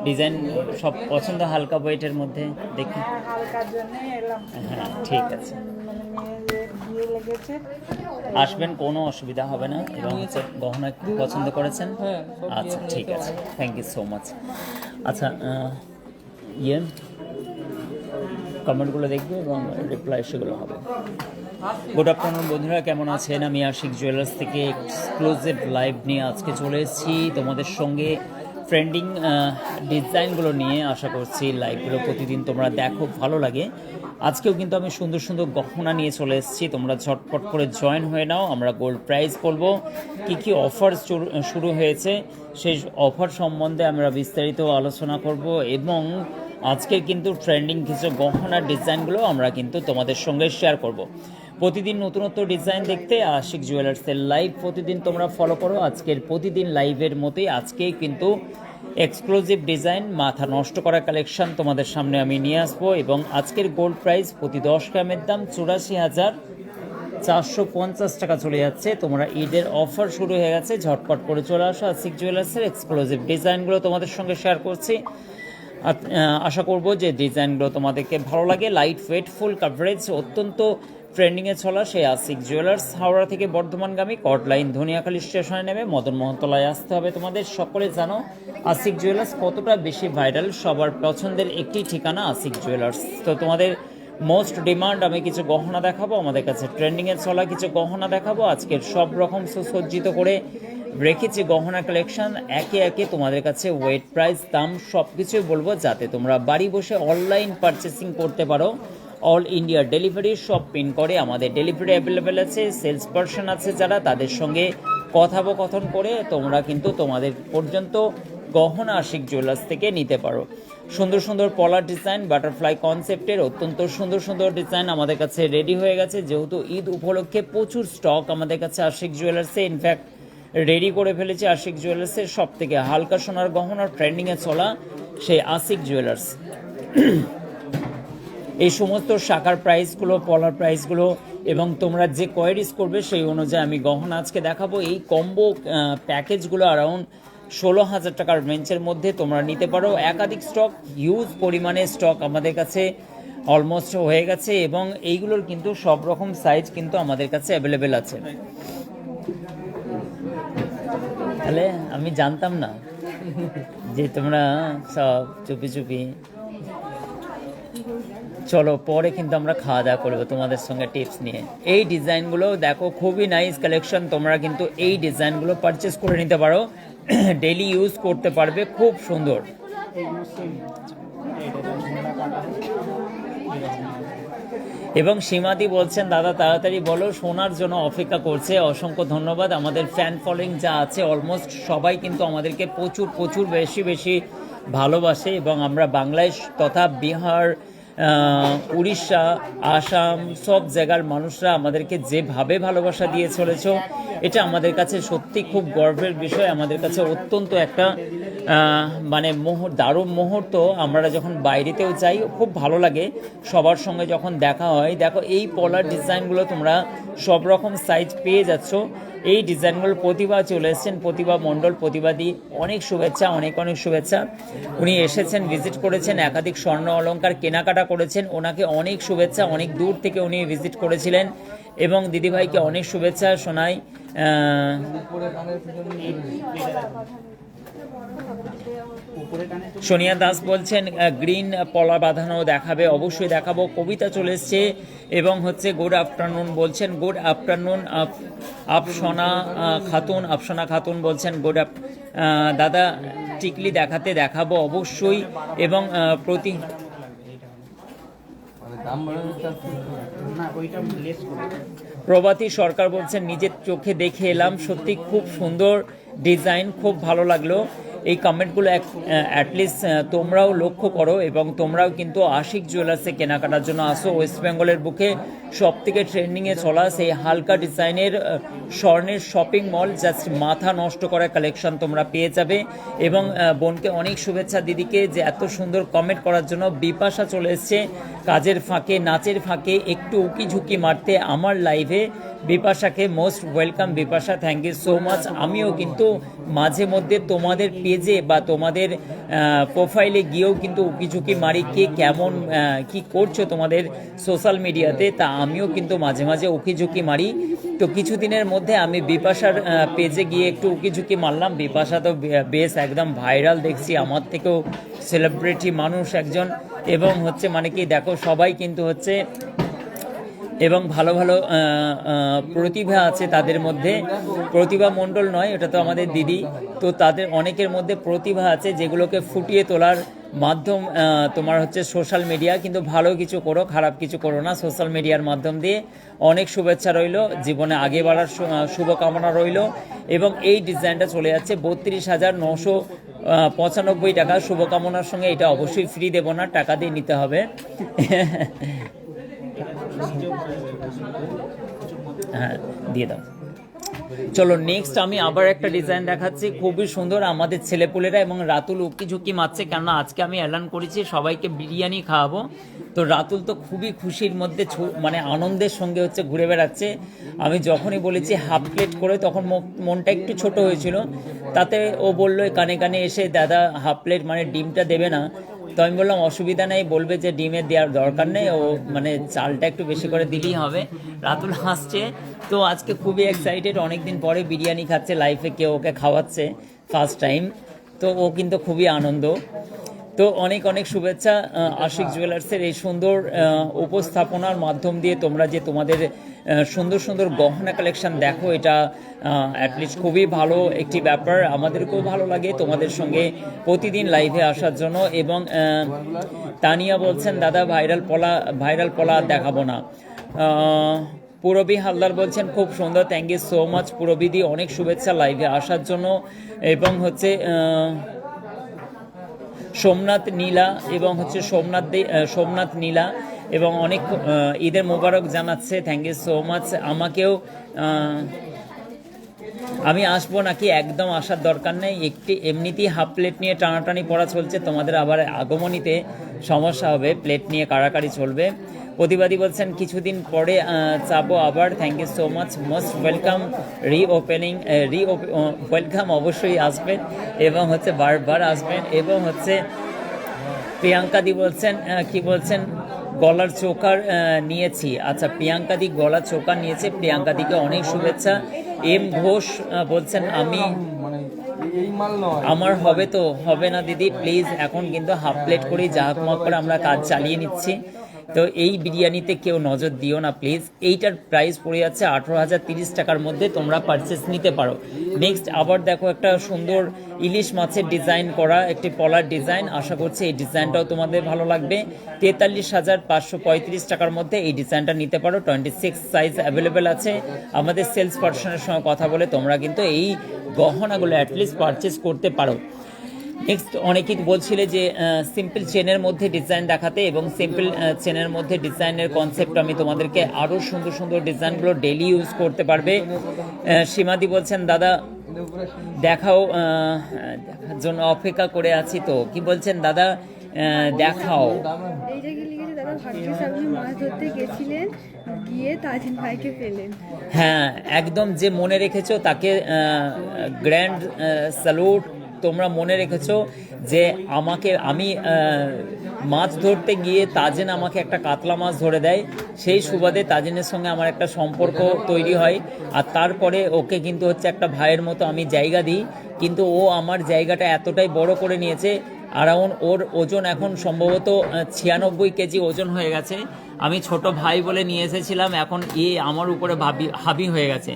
Design সব পছন্দ, হালকা ওয়েটের মধ্যে দেখি। হ্যাঁ, হালকার জন্য এলাম। হ্যাঁ ঠিক আছে, মানে মেয়েদের বিয়ে লেগেছে। আসবেন, কোনো অসুবিধা হবে না। এবং হচ্ছে গহনা কি পছন্দ করেছেন? আচ্ছা ঠিক আছে, থ্যাংক ইউ সো মাচ। আচ্ছা ইয়ে কমেন্টগুলো দেখবে এবং রিপ্লাই সেগুলো হবে। গুড আফটারনুন বন্ধুরা, কেমন আছেন? আমি আশিক জুয়েলার্স থেকে এক্সক্লুসিভ লাইভ নিয়ে আজকে চলে এসেছি তোমাদের সঙ্গে। ট্রেন্ডিং ডিজাইনগুলো নিয়ে আশা করছি লাইভগুলো প্রতিদিন তোমরা দেখো, ভালো লাগে। আজকেও কিন্তু আমি সুন্দর সুন্দর গহনা নিয়ে চলে এসেছি, তোমরা ঝটপট করে জয়েন হয়ে নাও। আমরা গোল্ড প্রাইস বলবো, কী কী অফার শুরু হয়েছে সেই অফার সম্বন্ধে আমরা বিস্তারিত আলোচনা করব। এবং আজকের কিন্তু ট্রেন্ডিং কিছু গহনার ডিজাইনগুলো আমরা কিন্তু তোমাদের সঙ্গে শেয়ার করব। প্রতিদিন নতুনত্ব ডিজাইন দেখতে আশিক জুয়েলার্সের লাইভ প্রতিদিন তোমরা ফলো করো। আজকের প্রতিদিন লাইভের মতোই আজকেই কিন্তু এক্সক্লুসিভ ডিজাইন, মাথা নষ্ট করা কালেকশন তোমাদের সামনে আমি নিয়ে আসবো। এবং আজকের গোল্ড প্রাইস প্রতি 10 গ্রামের দাম 84,450 টাকা চলে যাচ্ছে। তোমরা ঈদের অফার শুরু হয়ে গেছে, ঝটপট করে চলে আসো। আশিক জুয়েলার্সের এক্সক্লুসিভ ডিজাইনগুলো তোমাদের সঙ্গে শেয়ার করছি। আশা করব যে ডিজাইনগুলো তোমাদেরকে ভালো লাগে। লাইট ওয়েট, ফুল কাভারেজ, অত্যন্ত ট্রেন্ডিংয়ে চলা সেই আশিক জুয়েলার্স। হাওড়া থেকে বর্ধমানগামী কট লাইন ধনিয়াখালী স্টেশনে নেমে মদন মোহনতলায় আসতে হবে তোমাদের। সকলে জানো আশিক জুয়েলার্স কতটা বেশি ভাইরাল, সবার পছন্দের একটি ঠিকানা আশিক জুয়েলার্স। তো তোমাদের মোস্ট ডিমান্ড আমি কিছু গহনা দেখাবো, আমাদের কাছে ট্রেন্ডিংয়ে চলা কিছু গহনা দেখাবো। আজকের সব রকম সুসজ্জিত করে রেখেছি গহনা কালেকশন, একে একে তোমাদের কাছে ওয়েট, প্রাইস, দাম সব কিছুই বলবো, যাতে তোমরা বাড়ি বসে অনলাইন পারচেসিং করতে পারো। অল ইন্ডিয়া ডেলিভারি, সব পিন করে আমাদের ডেলিভারি অ্যাভেলেবেল আছে। সেলস পারসন আছে যারা, তাদের সঙ্গে কথোপকথন করে তোমরা কিন্তু তোমাদের পর্যন্ত গহনা আশিক জুয়েলার্স থেকে নিতে পারো। সুন্দর সুন্দর পলার ডিজাইন, বাটারফ্লাই কনসেপ্টের অত্যন্ত সুন্দর সুন্দর ডিজাইন আমাদের কাছে রেডি হয়ে গেছে। যেহেতু ঈদ উপলক্ষে প্রচুর স্টক আমাদের কাছে আশিক জুয়েলার্সে ইনফ্যাক্ট রেডি করে ফেলেছে। আশিক জুয়েলার্সের সব থেকে হালকা সোনার গহনা ট্রেন্ডিংয়ে চলা সেই আশিক জুয়েলার্স। এই সমস্ত শাখার প্রাইসগুলো, পলার প্রাইসগুলো এবং তোমরা যে কোয়ারিজ করবে সেই অনুযায়ী আমি গহনা আজকে দেখাবো। এই কম্বো প্যাকেজগুলো অ্যারাউন্ড 16,000 টাকার রেঞ্জের মধ্যে তোমরা নিতে পারো। একাধিক স্টক, হিউজ পরিমাণে স্টক আমাদের কাছে অলমোস্ট হয়ে গেছে এবং এইগুলোর কিন্তু সব রকম সাইজ কিন্তু আমাদের কাছে অ্যাভেলেবেল আছে। তাহলে আমি জানতাম না যে তোমরা সব চুপি চুপি। চলো পরে কিন্তু আমরা খাওয়া দাওয়া করবো তোমাদের সঙ্গে টিপস নিয়ে। এই ডিজাইনগুলো দেখো, খুবই নাইস কালেকশন। তোমরা কিন্তু এই ডিজাইনগুলো পারচেস করে নিতে পারো, ডেলি ইউজ করতে পারবে, খুব সুন্দর। এবং সীমাদি বলছেন দাদা তাড়াতাড়ি বলো, শোনার জন্য অপেক্ষা করছে। অসংখ্য ধন্যবাদ। আমাদের ফ্যান ফলোয়িং যা আছে অলমোস্ট সবাই কিন্তু আমাদেরকে প্রচুর প্রচুর বেশি বেশি ভালোবাসে। এবং আমরা বাংলাদেশ তথা বিহার, উড়িষ্যা, আসাম সব জায়গার মানুষরা আমাদেরকে যেভাবে ভালোবাসা দিয়ে চলেছ, এটা আমাদের কাছে সত্যি খুব গর্বের বিষয়। আমাদের কাছে অত্যন্ত একটা মানে দারুণ মুহূর্ত। আমরা যখন বাইরেতেও যাই খুব ভালো লাগে, সবার সঙ্গে যখন দেখা হয়। দেখো এই পলার ডিজাইনগুলো তোমরা সব রকম সাইজ পেয়ে যাচ্ছ। এই ডিজাইনগুলো প্রতিভা চলে এসেছেন, প্রতিভা মণ্ডল, প্রতিবাদী, অনেক শুভেচ্ছা, অনেক অনেক শুভেচ্ছা। উনি এসেছেন, ভিজিট করেছেন, একাধিক স্বর্ণ অলংকার কেনাকাটা করেছেন, ওনাকে অনেক শুভেচ্ছা। অনেক দূর থেকে উনি ভিজিট করেছিলেন এবং দিদিভাইকে অনেক শুভেচ্ছা শোনাই। সোনিয়া দাস বলছেন গ্রিন পলা বাঁধানো দেখাবে, অবশ্যই দেখাবো। কবিতা চলে এসছে এবং হচ্ছে গুড আফটারনুন বলছেন, গুড আফটারনুন। আফসানা খাতুন বলছেন গুড দাদা, টিকলি দেখাবো অবশ্যই। এবং প্রভাতী সরকার বলছেন নিজের চোখে দেখে এলাম, সত্যি খুব সুন্দর ডিজাইন, খুব ভালো লাগলো। এই কমেন্টগুলো অ্যাটলিস্ট তোমরাও লক্ষ্য করো এবং তোমরাও কিন্তু আশিক জুয়েলার্সে কেনাকাটার জন্য আসো। ওয়েস্ট বেঙ্গলের বুকে সব থেকে ট্রেন্ডিংয়ে চলা সেই হালকা ডিজাইনের স্বর্ণের শপিং মল, জাস্ট মাথা নষ্ট করা কালেকশন তোমরা পেয়ে যাবে। এবং বোনকে অনেক শুভেচ্ছা, দিদিকে যে এত সুন্দর কমেন্ট করার জন্য। বিপাশা চলে এসছে কাজের ফাঁকে, নাচের ফাঁকে একটু উকি ঝুঁকি মারতে আমার লাইভে। বিপাশাকে most welcome Bipasha, thank you so much. আমিও কিন্তু মাঝে মধ্যে তোমাদের পেজে বা তোমাদের প্রোফাইলে গিয়েও কিন্তু উকিঝুঁকি মারি কে কেমন কি করছো তোমাদের সোশ্যাল মিডিয়াতে, তা আমিও কিন্তু মাঝে মাঝে উকিঝুঁকি মারি। তো কিছুদিনের মধ্যে আমি বিপাশার পেজে গিয়ে একটু উকিঝুঁকি মারলাম। বিপাশা তো বেশ একদম ভাইরাল দেখছি, আমার থেকেও সেলিব্রিটি মানুষ একজন, এবং হচ্ছে মানে কি দেখো সবাই কিন্তু হচ্ছে এবং ভালো ভালো প্রতিভা আছে তাদের মধ্যে। প্রতিভা মণ্ডল নয়, এটা তো আমাদের দিদি, তো তাদের অনেকের মধ্যে প্রতিভা আছে যেগুলোকে ফুটিয়ে তোলার মাধ্যম তোমার হচ্ছে সোশ্যাল মিডিয়া। কিন্তু ভালো কিছু করো, খারাপ কিছু করো না। সোশ্যাল মিডিয়ার মাধ্যম দিয়ে অনেক শুভেচ্ছা রইলো, জীবনে আগে বাড়ার শুভকামনা রইলো। এবং এই ডিজাইনটা চলে যাচ্ছে 32,995 টাকা। শুভকামনার সঙ্গে এটা অবশ্যই ফ্রি দেবো না, টাকা দিয়ে নিতে হবে। হ্যাঁ দিয়ে দাও। চলো নেক্সট আমি আবার একটা ডিজাইন দেখাচ্ছি, খুবই সুন্দর। আমাদের ছেলেপুলেরা এবং রাতুল উকিঝুঁকি মারছে, কেননা আজকে আমি এলান করেছি সবাইকে বিরিয়ানি খাওয়াবো। তো রাতুল তো খুবই খুশির মধ্যে মানে আনন্দের সঙ্গে হচ্ছে ঘুরে বেড়াচ্ছে। আমি যখনই বলেছি হাফ প্লেট করে তখন মনটা একটু ছোট হয়েছিল, তাতে ও বললো কানে কানে এসে দাদা হাফ প্লেট মানে ডিমটা দেবে না। তো আমি বললাম অসুবিধা নেই, বলবে যে ডিমের দেওয়ার দরকার নেই, ও মানে চালটা একটু বেশি করে দিলেই হবে। রাতুল হাসছে। তো আজকে খুবই এক্সাইটেড, অনেকদিন পরে বিরিয়ানি খাচ্ছে, লাইফে কেউ ওকে খাওয়াচ্ছে ফার্স্ট টাইম। তো ও কিন্তু খুবই আনন্দ। তো অনেক অনেক শুভেচ্ছা আশিক জুয়েলার্সের এই সুন্দর উপস্থাপনার মাধ্যম দিয়ে তোমরা যে তোমাদের সুন্দর সুন্দর গহনা কালেকশন দেখো, এটা অ্যাটলিস্ট খুবই ভালো একটি ব্যাপার। আমাদেরকেও ভালো লাগে তোমাদের সঙ্গে প্রতিদিন লাইভে আসার জন্য। এবং তানিয়া বলছেন দাদা ভাইরাল পলা দেখাবো না। পুরবী হালদার বলছেন খুব সুন্দর, থ্যাংক ইউ সো মাচ পুরবীদি, অনেক শুভেচ্ছা লাইভে আসার জন্য। এবং হচ্ছে সোমনাথ নীলা এবং হচ্ছে সোমনাথ নীলা এবং অনেক ঈদের মোবারক জানাচ্ছে, থ্যাংক ইউ সো মাচ। আমাকেও আমি আসবো নাকি? একদম আসার দরকার নেই, একটি এমনিতেই হাফ প্লেট নিয়ে টানাটানি পড়া চলছে, তোমাদের আবার আগমনীতে সমস্যা হবে, প্লেট নিয়ে কাড়াকাড়ি চলবে। প্রতিবাদী বলছেন কিছুদিন পরে চাবো আবার, thank you so much, most welcome. Welcome, অবশ্যই আসবেন এবং হচ্ছে বারবার আসবেন। এবং হচ্ছে প্রিয়াঙ্কাদি বলছেন কি বলছেন, গলার চোকার নিয়েছি। আচ্ছা প্রিয়াঙ্কাদি গলার চোকার নিয়েছে, প্রিয়াঙ্কাদিকে অনেক শুভেচ্ছা। এম ঘোষ বলছেন আমি আমার হবে তো হবে না দিদি প্লিজ, এখন কিন্তু হাফ প্লেট করেই জাহাকমাক করে আমরা কাজ চালিয়ে নিচ্ছি। তো এই বিরিয়ানিতে কেউ নজর দিও না প্লিজ। এইটার প্রাইস পড়ে যাচ্ছে 18,030 টাকার মধ্যে, তোমরা পারচেস নিতে পারো। নেক্সট আবার দেখো একটা সুন্দর ইলিশ মাছের ডিজাইন করা একটি পলার ডিজাইন, আশা করছি এই ডিজাইনটাও তোমাদের ভালো লাগবে। 43,535 টাকার মধ্যে এই ডিজাইনটা নিতে পারো। 26 সাইজ অ্যাভেলেবেল আছে। আমাদের সেলস পার্সনের সঙ্গে কথা বলে তোমরা কিন্তু এই গহনাগুলো অ্যাটলিস্ট পারচেস করতে পারো। নেক্সট অনেকেই বলছিলে যে সিম্পল চেনের মধ্যে ডিজাইন দেখাতে, এবং সিম্পল চেনের মধ্যে ডিজাইনের কনসেপ্ট আমি তোমাদেরকে আরও সুন্দর সুন্দর ডিজাইনগুলো ডেলি ইউজ করতে পারবে। সীমাদি বলছেন দাদা দেখাও, দেখার জন্য অপেক্ষা করে আছি। তো কি বলছেন দাদা দেখাও? হ্যাঁ একদম, যে মনে রেখেছো তাকে গ্র্যান্ড স্যালুট। তোমরা মনে রেখেছো যে আমি মাছ ধরতে গিয়ে তাজেন আমাকে একটা কাতলা মাছ ধরে দেয়, সেই সুবাদে তাজেনের সঙ্গে আমার একটা সম্পর্ক তৈরি হয়। আর তারপরে ওকে কিন্তু হচ্ছে একটা ভাইয়ের মতো আমি জায়গা দিই, কিন্তু ও আমার জায়গাটা এতটাই বড় করে নিয়েছে। অ্যারাউন্ড ওর ওজন এখন সম্ভবত 96 কেজি ওজন হয়ে গেছে। আমি ছোট ভাই বলে নিয়ে এসেছিলাম, এখন আমার উপরে হাবি হয়ে গেছে।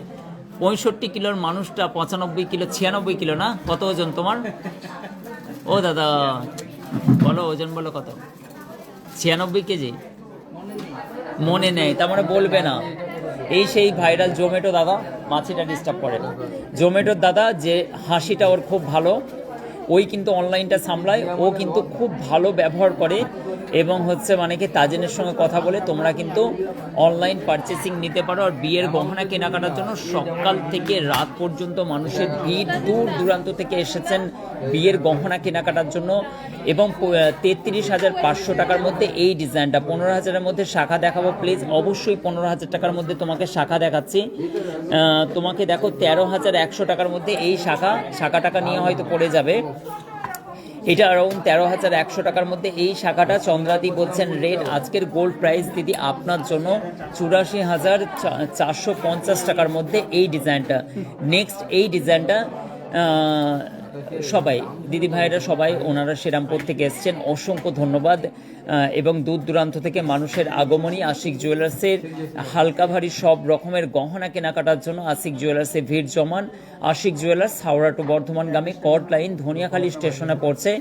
65 কিলোর মানুষটা 95 কিলো, 96 কিলো না? কত ওজন তোমার? ও দাদা বলো ওজন, বলো কত? 96 কেজি মনে নেই, তার মানে বলবে না। এই সেই ভাইরাল জোম্যাটো দাদা, মাছিটা ডিস্টার্ব করে না। জোম্যাটোর দাদা যে হাসিটা ওর খুব ভালো, ও ওই কিন্তু অনলাইনটা সামলায়, ও কিন্তু খুব ভালো ব্যবহার করে এবং হচ্ছে মানে কি তাজিনের সঙ্গে কথা বলে তোমরা কিন্তু অনলাইন পারচেসিং নিতে পারো। আর বিয়ের গহনা কেনাকাটার জন্য সকাল থেকে রাত পর্যন্ত মানুষের ভিড়, দূর দূরান্ত থেকে এসেছেন বিয়ের গহনা কেনাকাটার জন্য। এবং 33,500 টাকার মধ্যে এই ডিজাইনটা, 15,000-এর মধ্যে শাখা দেখাবো প্লিজ, অবশ্যই 15,000 টাকার মধ্যে তোমাকে শাখা দেখাচ্ছি। তোমাকে দেখো 13,100 টাকার মধ্যে এই শাখা টাকা নিয়ে হয়তো পড়ে যাবে। এটা অ্যারাউন্ড 13,100 টাকার মধ্যে এই শাখাটা। চন্দ্রাদি বলছেন রেট আজকের গোল্ড প্রাইস দিদি আপনার জন্য 84,450 টাকার মধ্যে এই ডিজাইনটা। নেক্সট এই ডিজাইনটা সবাই দিদি ভাইয়েরা সবাই ওনারা শ্রীরামপুর থেকে এসছেন, অসংখ্য ধন্যবাদ। এবং দূর দূরান্ত থেকে মানুষের আগমনী আশিক জুয়েলার্সের হালকা ভারী সব রকমের গহনা কেনাকাটার জন্য আশিক জুয়েলার্সে ভিড় জমান। আশিক জুয়েলার্স হাওড়া টু বর্ধমানগামী কট লাইন ধনিয়াখালী স্টেশনে পড়ছে।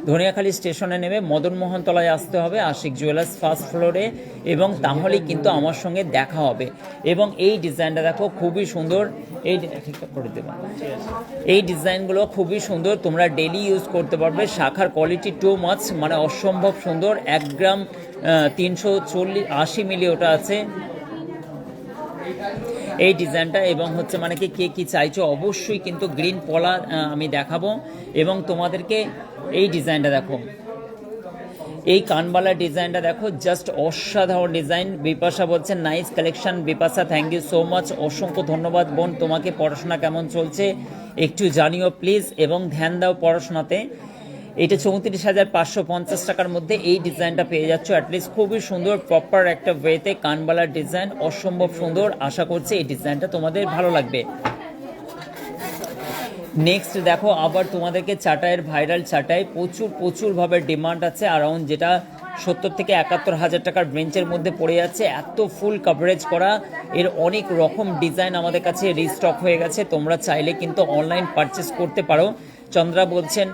ধনিয়াখালী স্টেশনে নেমে মদনমোহন তলায় আসতে হবে আশিক জুয়েলার্স ফার্স্ট ফ্লোরে, এবং তাহলেই কিন্তু আমার সঙ্গে দেখা হবে। এবং এই ডিজাইনটা দেখো খুবই সুন্দর, এই ঠিকঠাক করে দেবো, এই ডিজাইনগুলো খুবই সুন্দর, তোমরা ডেলি ইউজ করতে পারবে। শাখার কোয়ালিটি টু মাচ, মানে অসম্ভব সুন্দর। 1 গ্রাম 380 মিলি ওটা আছে এই ডিজাইনটা। এবং হচ্ছে মানে কি কে কি চাইছো অবশ্যই কিন্তু গ্রিন পলা আমি দেখাবো। এবং তোমাদেরকে এই ডিজাইনটা দেখো, এই কানবালা ডিজাইনটা দেখো, জাস্ট অসাধারণ ডিজাইন। বিপাশা বলছেন nice collection. Bipasha thank you so much, অসংখ্য ধন্যবাদ বোন। তোমাকে পড়াশোনা কেমন চলছে একটু জানিও প্লিজ, এবং ধ্যান দাও পড়াশোনাতে। এটা 34,550 টাকার মধ্যে এই ডিজাইনটা পেয়ে যাচ্ছ। অ্যাটলিস্ট খুবই সুন্দর প্রপার একটা ওয়েতে কানবালার ডিজাইন, অসম্ভব সুন্দর। আশা করছি এই ডিজাইনটা তোমাদের ভালো লাগবে। নেক্সট দেখো আবার তোমাদেরকে চাটাইয়ের ভাইরাল চাটাই, প্রচুরভাবে ডিমান্ড আছে অ্যারাউন্ড, যেটা 70 থেকে 71,000 টাকার রেঞ্জের মধ্যে পড়ে যাচ্ছে। এত ফুল কভারেজ করা, এর অনেক রকম ডিজাইন আমাদের কাছে রিস্টক হয়ে গেছে, তোমরা চাইলে কিন্তু অনলাইন পারচেস করতে পারো। চন্দ্রা বলছেন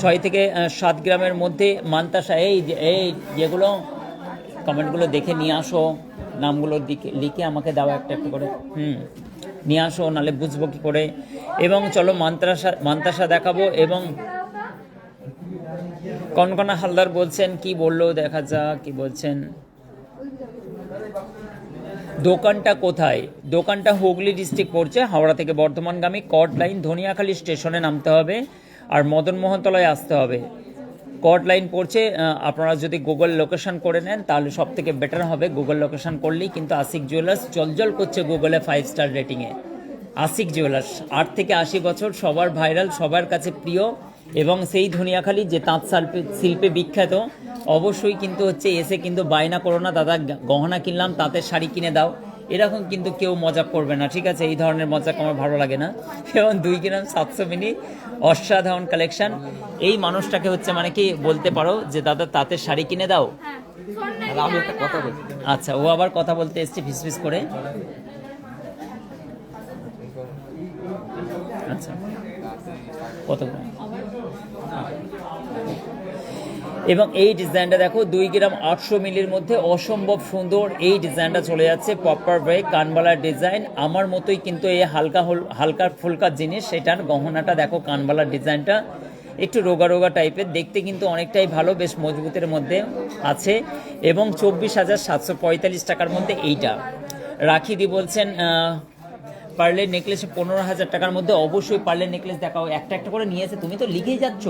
6 থেকে 7 গ্রামের মধ্যে মান্তাসা। এই যেগুলো কমেন্টগুলো দেখে নিয়ে আসো, নামগুলো লিখে আমাকে দাও একটা করে, নিয়ে আসো, নাহলে বুঝবো কি করে। এবং চলো মান্তাসা দেখাবো। এবং কনকনা হালদার বলছেন কি বললো দেখা যাক, কি বলছেন। দোকানটা কোথায়? দোকানটা হুগলি ডিস্ট্রিক্ট পড়ছে, হাওড়া থেকে বর্ধমানগামী কট লাইন ধনিয়াখালী স্টেশনে নামতে হবে আর মদনমোহন তলায় আসতে হবে। কট লাইন পড়ছে, আপনারা যদি গুগল লোকেশন করে নেন তাহলে সব থেকে বেটার হবে। গুগল লোকেশন করলেই কিন্তু আশিক জুয়েলার্স জলজল করছে গুগলে 5 স্টার রেটিংয়ে। আশিক জুয়েলার্স 8 থেকে 80 বছর সবার ভাইরাল, সবার কাছে প্রিয়, এবং সেই ধনিয়াখালী যে তাঁত শিল্পে বিখ্যাত। অবশ্যই কিন্তু হচ্ছে এসে কিন্তু বায়না করো না দাদা গহনা কিনলাম তাঁতের শাড়ি কিনে দাও, এরকম কিন্তু কেউ মজা করবে না, ঠিক আছে? এই ধরনের মজা আমার ভালো লাগে না। এবং 2 গ্রাম 700 মিলি অসাধারণ কালেকশন। এই মানুষটাকে হচ্ছে মানে কি বলতে পারো যে দাদা তাঁতের শাড়ি কিনে দাও। আমি একটা কথা বলছি। আচ্ছা, ও আবার কথা বলতে এসছে ফিসফিস করে। আচ্ছা, কত গ্রাম? এবং এই ডিজাইনটা দেখো 2 গ্রাম 800 মিলির মধ্যে অসম্ভব সুন্দর এই ডিজাইনটা চলে যাচ্ছে। প্রপার ওয়ে কানবালার ডিজাইন, আমার মতোই কিন্তু এই হালকা ফুলকা জিনিস। সেটার গহনাটা দেখো, কানবালার ডিজাইনটা একটু রোগা টাইপের, দেখতে কিন্তু অনেকটাই ভালো, বেশ মজবুতের মধ্যে আছে। এবং 24,745 টাকার মধ্যে এইটা। রাখিদি বলছেন পার্লের নেকলেস 15,000 টাকার মধ্যে। অবশ্যই পার্লের নেকলেস দেখাও, একটা করে নিয়ে এসে, তুমি তো লিখেই যাচ্ছ,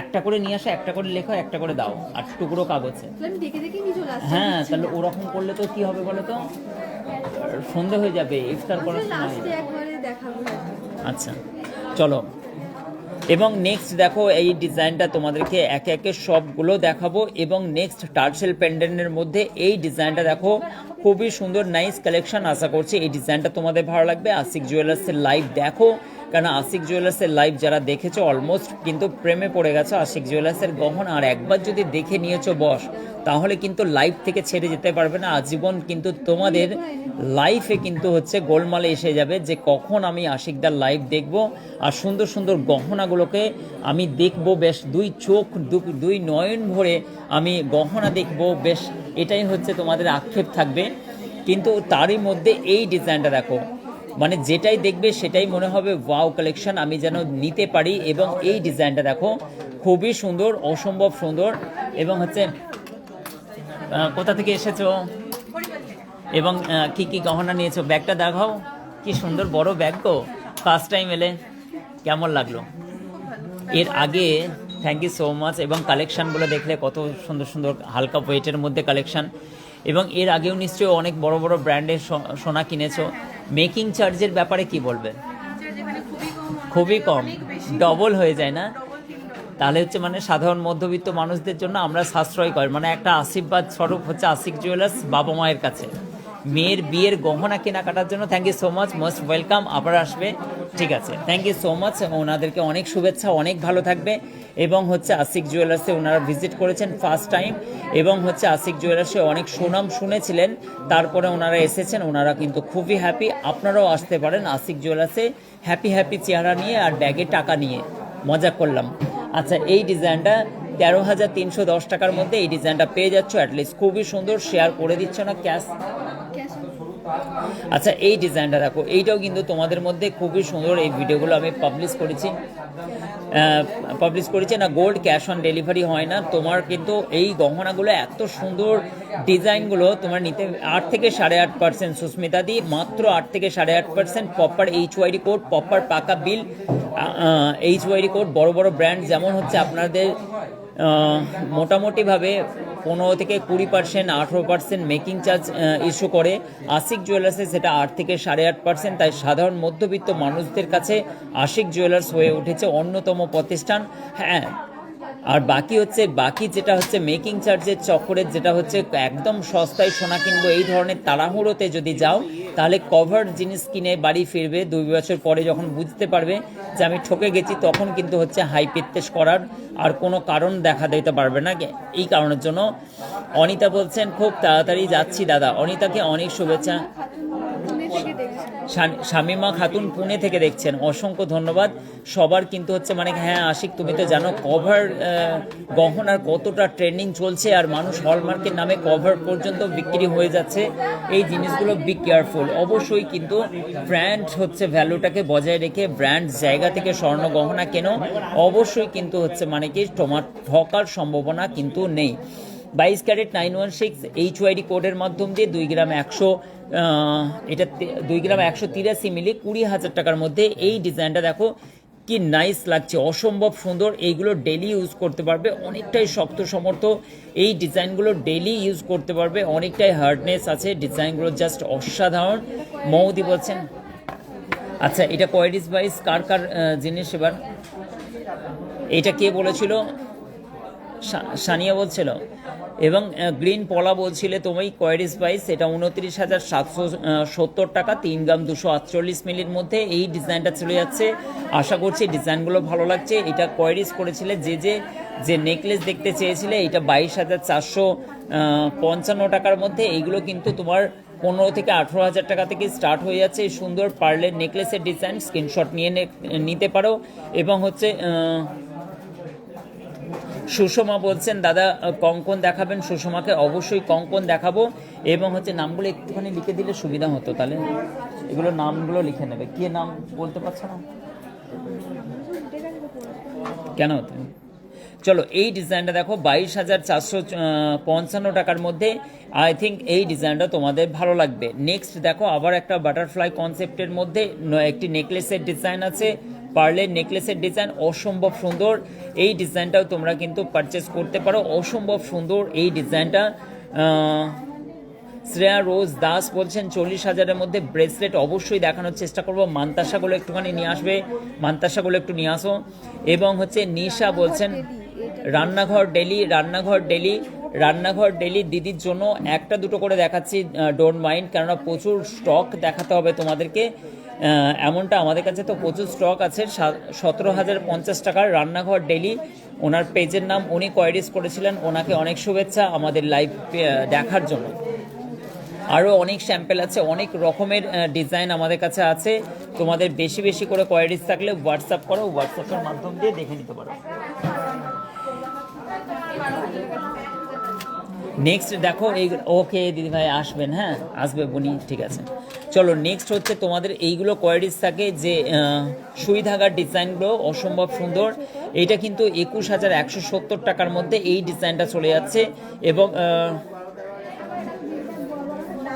একটা করে নিয়ে আসো, একটা করে লেখো, একটা করে দাও, আর টুকরো কাগজে। হ্যাঁ, তাহলে ওরকম করলে তো কি হবে বলো তো, সন্ধে হয়ে যাবে, ইফতার করার সময়। আচ্ছা চলো। এবং নেক্সট দেখো এই ডিজাইনটা তোমাদেরকে একে একে সবগুলো দেখাবো। এবং নেক্সট টার্সেল পেন্ডেন্টের মধ্যে এই ডিজাইনটা দেখো, খুবই সুন্দর নাইস কালেকশন। আশা করছি এই ডিজাইনটা তোমাদের ভালো লাগবে। আশিক জুয়েলার্সের লাইভ দেখো, কারণ আশিক জুয়েলার্সের লাইভ যারা দেখেছো অলমোস্ট কিন্তু প্রেমে পড়ে গেছো আশিক জুয়েলার্সের গহনা। আর একবার যদি দেখে নিয়েছো বস, তাহলে কিন্তু লাইভ থেকে ছেড়ে যেতে পারবে না আজীবন। কিন্তু তোমাদের লাইফে কিন্তু হচ্ছে গোলমালে এসে যাবে যে কখন আমি আশিকদার লাইভ দেখব আর সুন্দর সুন্দর গহনাগুলোকে আমি দেখব, বেশ 2 চোখ 2 নয়ন ভরে আমি গহনা দেখব, বেশ এটাই হচ্ছে তোমাদের আক্ষেপ থাকবে। কিন্তু তারই মধ্যে এই ডিজাইনটা দেখো, মানে যেটাই দেখবে সেটাই মনে হবে ওয়াও কালেকশন, আমি যেন নিতে পারি। এবং এই ডিজাইনটা দেখো খুবই সুন্দর, অসম্ভব সুন্দর। এবং হচ্ছে কোথা থেকে এসেছো এবং কি কি গহনা নিয়েছো? ব্যাগটা দেখাও, কি সুন্দর বড় ব্যাগ গো, ফার্স্ট টাইম এলে, কেমন লাগলো? এর আগে থ্যাংক ইউ সো মাচ। এবং কালেকশানগুলো দেখলে কত সুন্দর সুন্দর হালকা ওয়েটের মধ্যে কালেকশান। এবং এর আগেও নিশ্চয়ই অনেক বড় বড় ব্র্যান্ডের সোনা কিনেছো। মেকিং চার্জের ব্যাপারে কি বলবে? খুবই কম, ডবল হয়ে যায় না? তাহলে হচ্ছে মানে সাধারণ মধ্যবিত্ত মানুষদের জন্য আমরা সাশ্রয় করি, মানে একটা আশীর্বাদ স্বরূপ হচ্ছে আশিক জুয়েলার্স বাবা মায়ের কাছে মেয়ের বিয়ের গহনা কেনাকাটার জন্য। Thank you so much, most welcome, আবার আসবে। ঠিক আছে, থ্যাংক ইউ সো মাচ। ওনাদেরকে অনেক শুভেচ্ছা, অনেক ভালো থাকবে। এবং হচ্ছে আশিক জুয়েলার্সে ওনারা ভিজিট করেছেন ফার্স্ট টাইম, এবং হচ্ছে আশিক জুয়েলার্সে অনেক সুনাম শুনেছিলেন, তারপরে ওনারা এসেছেন, ওনারা কিন্তু খুবই হ্যাপি। আপনারাও আসতে পারেন আশিক জুয়েলার্সে, হ্যাপি হ্যাপি চেহারা নিয়ে আর ব্যাগে টাকা নিয়ে। মজা করলাম। আচ্ছা, এই ডিজাইনটা 13,310 টাকার মধ্যে এই ডিজাইনটা পেয়ে যাচ্ছ অ্যাটলিস্ট, খুবই সুন্দর। শেয়ার করে দিচ্ছ না ক্যাশ? আচ্ছা, এই ডিজাইনটা দেখো, এইটাও কিন্তু তোমাদের মধ্যে খুবই সুন্দর। এই ভিডিওগুলো আমি পাবলিশ করেছি না, গোল্ড ক্যাশ অন ডেলিভারি হয় না তোমার, কিন্তু এই গহনাগুলো এত সুন্দর ডিজাইনগুলো তোমার নিতে 8 থেকে 8.5% সুস্মিতা দি, মাত্র 8 থেকে 8.5%। প্রপার HYD কোড, প্রপার পাকা বিল, HYD কোড। বড় বড় ব্র্যান্ড যেমন হচ্ছে আপনাদের মোটামুটিভাবে 15 থেকে 20%, 18% মেকিং চার্জ ইস্যু করে। আশিক জুয়েলার্সে সেটা 8 থেকে 8.5%। তাই সাধারণ মধ্যবিত্ত মানুষদের কাছে আশিক জুয়েলার্স হয়ে উঠেছে অন্যতম প্রতিষ্ঠান। হ্যাঁ, আর বাকি যেটা হচ্ছে মেকিং চার্জের চক্করের, যেটা হচ্ছে একদম সস্তায় সোনা কিনবো এই ধরনের তাড়াহুড়োতে যদি যাও, তাহলে কভার জিনিস কিনে বাড়ি ফিরবে 2 বছর পরে, যখন বুঝতে পারবে যে আমি ঠকে গেছি, তখন কিন্তু হচ্ছে হাই পিত্তেশ করার আর কোনো কারণ দেখা দিতে পারবে না। এই কারণের জন্য অনিতা বলছেন খুব তাড়াতাড়ি যাচ্ছি দাদা। অনিতাকে অনেক শুভেচ্ছা। শামিমা খাতুন পুনে থেকে দেখছেন, অসংখ্য ধন্যবাদ সবার। কিন্তু হচ্ছে মানে হ্যাঁ আশিক, তুমি তো জানো কভার গহনার কতটা ট্রেন্ডিং চলছে, আর মানুষ হলমার্কের নামে কভার পর্যন্ত বিক্রি হয়ে যাচ্ছে। এই জিনিসগুলো বি কেয়ারফুল। অবশ্যই কিন্তু ব্র্যান্ড হচ্ছে ভ্যালুটাকে বজায় রেখে ব্র্যান্ড জায়গা থেকে স্বর্ণ গহনা কেন, অবশ্যই কিন্তু হচ্ছে মানে কি তোমার ঠকার সম্ভাবনা কিন্তু নেই। 22 ক্যারেট 916 HYD কোডের মাধ্যম দিয়ে 2 গ্রাম 100, এটা 2 গ্রাম 183 মিলি 20,000 টাকার মধ্যে। এই ডিজাইনটা দেখো কি নাইস লাগছে, অসম্ভব সুন্দর। এইগুলো ডেলি ইউজ করতে পারবে, অনেকটাই শক্ত সমর্থ। এই ডিজাইনগুলো ডেলি ইউজ করতে পারবে, অনেকটাই হার্ডনেস আছে। ডিজাইনগুলো জাস্ট অসাধারণ। মৌদি বলছেন। আচ্ছা, এটা কোয়ারিজ বাইস কার জিনিস এবার? এটা কে বলেছিল? সানিয়া বলছিল। এবং গ্রিন পলা বলছিলে তুমি কোয়ারিজ প্রাইস, এটা 29,770 টাকা, 3 গ্রাম 248 মিলির মধ্যে এই ডিজাইনটা চলে যাচ্ছে। আশা করছি ডিজাইনগুলো ভালো লাগছে। এটা কোয়ারিজ করেছিলে যে নেকলেস দেখতে চেয়েছিলে, এটা 22,455 টাকার মধ্যে। এইগুলো কিন্তু তোমার 15 থেকে 18,000 টাকা থেকে স্টার্ট হয়ে যাচ্ছে। এই সুন্দর পার্লের নেকলেসের ডিজাইন স্ক্রিনশট নিয়ে নিতে পারো। এবং হচ্ছে সুষমা বলছেন দাদা কঙ্কন দেখাবেন? সুষমাকে অবশ্যই কঙ্কন দেখাবো। এবং হচ্ছে নামগুলো একটুখানি লিখে দিলে সুবিধা হতো, তাহলে এগুলো নামগুলো লিখে নেবে। কি নাম বলতে পারছো না কেন? চলো, এই ডিজাইনটা দেখো 22,455 টাকার মধ্যে। আই থিঙ্ক এই ডিজাইনটা তোমাদের ভালো লাগবে। নেক্সট দেখো, আবার একটা বাটারফ্লাই কনসেপ্টের মধ্যে একটি নেকলেসের ডিজাইন আছে, পার্লের নেকলেসের ডিজাইন, অসম্ভব সুন্দর। এই ডিজাইনটাও তোমরা কিন্তু পারচেস করতে পারো, অসম্ভব সুন্দর এই ডিজাইনটা। শ্রেয়া রোজ দাস বলছেন 40,000-এর মধ্যে ব্রেসলেট অবশ্যই দেখানোর চেষ্টা করবো। মান্তাসাগুলো একটুখানি নিয়ে আসবে, মান্তাসাগুলো একটু নিয়ে আসো। এবং হচ্ছে নিশা বলছেন রান্নাঘর ডেলি দিদির জন্য একটা দুটো করে দেখাচ্ছি, ডোন্ট মাইন্ড, কেননা প্রচুর স্টক দেখাতে হবে তোমাদেরকে। এমনটা আমাদের কাছে তো প্রচুর স্টক আছে। 17,050 টাকার রান্নাঘর ডেলি, ওনার পেজের নাম, উনি কোয়ারিজ করেছিলেন। ওনাকে অনেক শুভেচ্ছা আমাদের লাইভ দেখার জন্য। আরও অনেক স্যাম্পেল আছে, অনেক রকমের ডিজাইন আমাদের কাছে আছে। তোমাদের বেশি বেশি করে কোয়ারিজ থাকলে হোয়াটসঅ্যাপ করো, হোয়াটসঅ্যাপের মাধ্যম দিয়ে দেখে নিতে পারো। নেক্সট দেখো এই, ওকে দিদিভাই আসবেন, হ্যাঁ আসবে বুনি, ঠিক আছে। চলো নেক্সট হচ্ছে তোমাদের এইগুলো কোয়ারিজ থাকে যে সুই ধাগার ডিজাইনগুলো অসম্ভব সুন্দর। এইটা কিন্তু 21,170 টাকার মধ্যে এই ডিজাইনটা চলে যাচ্ছে। এবং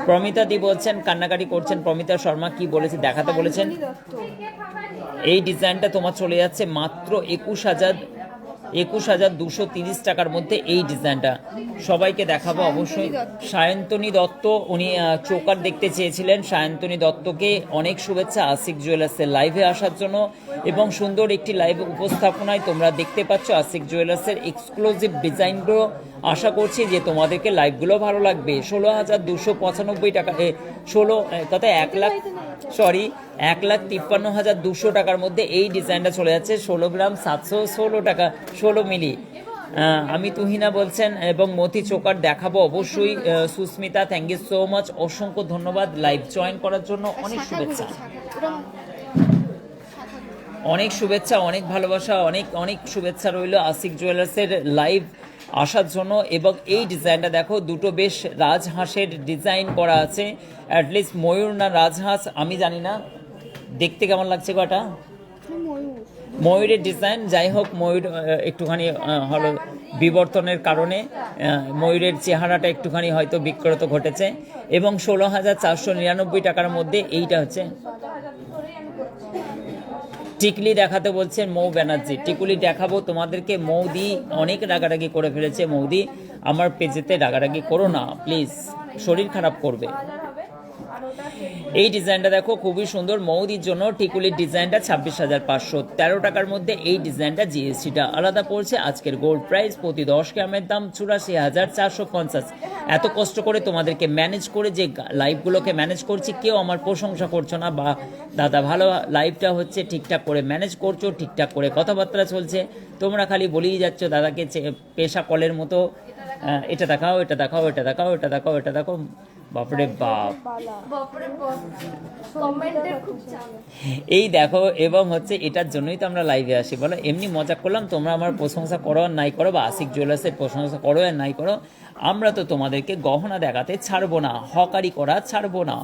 প্রমিতা দি বলছেন, কান্নাকাটি করছেন, প্রমিতা শর্মা কি বলেছে দেখাতে বলেছেন। এই ডিজাইনটা তোমার চলে যাচ্ছে মাত্র 21,230 টাকার মধ্যে। এই ডিজাইনটা সবাইকে দেখাবো অবশ্যই। সায়ন্তনী দত্ত উনি চোকার দেখতে চেয়েছিলেন। সায়ন্তনী দত্তকে অনেক শুভেচ্ছা আশিক জুয়েলার্সের লাইভে আসার জন্য এবং সুন্দর একটি লাইভ উপস্থাপনায় তোমরা দেখতে পাচ্ছ আশিক জুয়েলার্সের এক্সক্লুসিভ ডিজাইনগুলো। আশা করছি যে তোমাদেরকে লাইভগুলো ভালো লাগবে। 16,295 টাকা 1,53,200 টাকার মধ্যে এই ডিজাইনটা চলে যাচ্ছে। 16 গ্রাম 716 টাকা 16 মিলি। আমি তুহিনা বলছেন এবং মতি চোকার দেখাবো অবশ্যই। Sushmita thank you so much, অসংখ্য ধন্যবাদ লাইভ জয়েন করার জন্য। অনেক শুভেচ্ছা, অনেক শুভেচ্ছা, অনেক ভালোবাসা, অনেক অনেক শুভেচ্ছা রইল আশিক জুয়েলার্সের লাইভ আসার জন্য। এবং এই ডিজাইনটা দেখো, দুটো বেশ রাজহাঁসের ডিজাইন করা আছে। অ্যাটলিস্ট ময়ূর না রাজহাঁস আমি জানি না, দেখতে কেমন লাগছে কটা ময়ূরের ডিজাইন। যাই হোক, ময়ূর একটুখানি হলো বিবর্তনের কারণে ময়ূরের চেহারাটা একটুখানি হয়তো বিকৃত ঘটেছে। এবং 16,499 টাকার মধ্যে এইটা হচ্ছে। টিকলি দেখাতে বলছেন মৌ ব্যানার্জি। টিকুলি দেখাবো তোমাদেরকে। মৌদি অনেক রাগারাগি করে ফেলেছে। মৌদি আমার পেজেতে রাগারাগি করো না প্লিজ, শরীর খারাপ করবে। এই ডিজাইনটা দেখো খুবই সুন্দর। মৌদির জন্য টিকুলির ডিজাইনটা 26,513 টাকার মধ্যে। এই ডিজাইনটা জিএসটিটা আলাদা পড়ছে। আজকের গোল্ড প্রাইস প্রতি 10 গ্রামের দাম 84,450। এত কষ্ট করে তোমাদেরকে ম্যানেজ করে যে লাইভগুলোকে ম্যানেজ করছি, কেউ আমার প্রশংসা করছো না বা দাদা ভালো লাইভটা হচ্ছে, ঠিকঠাক করে ম্যানেজ করছো, ঠিকঠাক করে কথাবার্তা চলছে। তোমরা খালি বলেই যাচ্ছ দাদাকে পেশা কলের মতো এটা দেখাও, এটা দেখাও, এটা দেখাও, এটা দেখাও, এটা দেখো। বাপরে বাপ, এই দেখো। এবং হচ্ছে এটার জন্যই তো আমরা লাইভে আসি, বলো এমনি মজা করলাম। তোমরা আমার প্রশংসা করো আর নাই করো, বা আশিক জুয়েলার্সের প্রশংসা করো আর নাই করো, আমরা তো তোমাদেরকে গহনা দেখাতে ছাড়বো না, হকারি করা ছাড়বো না।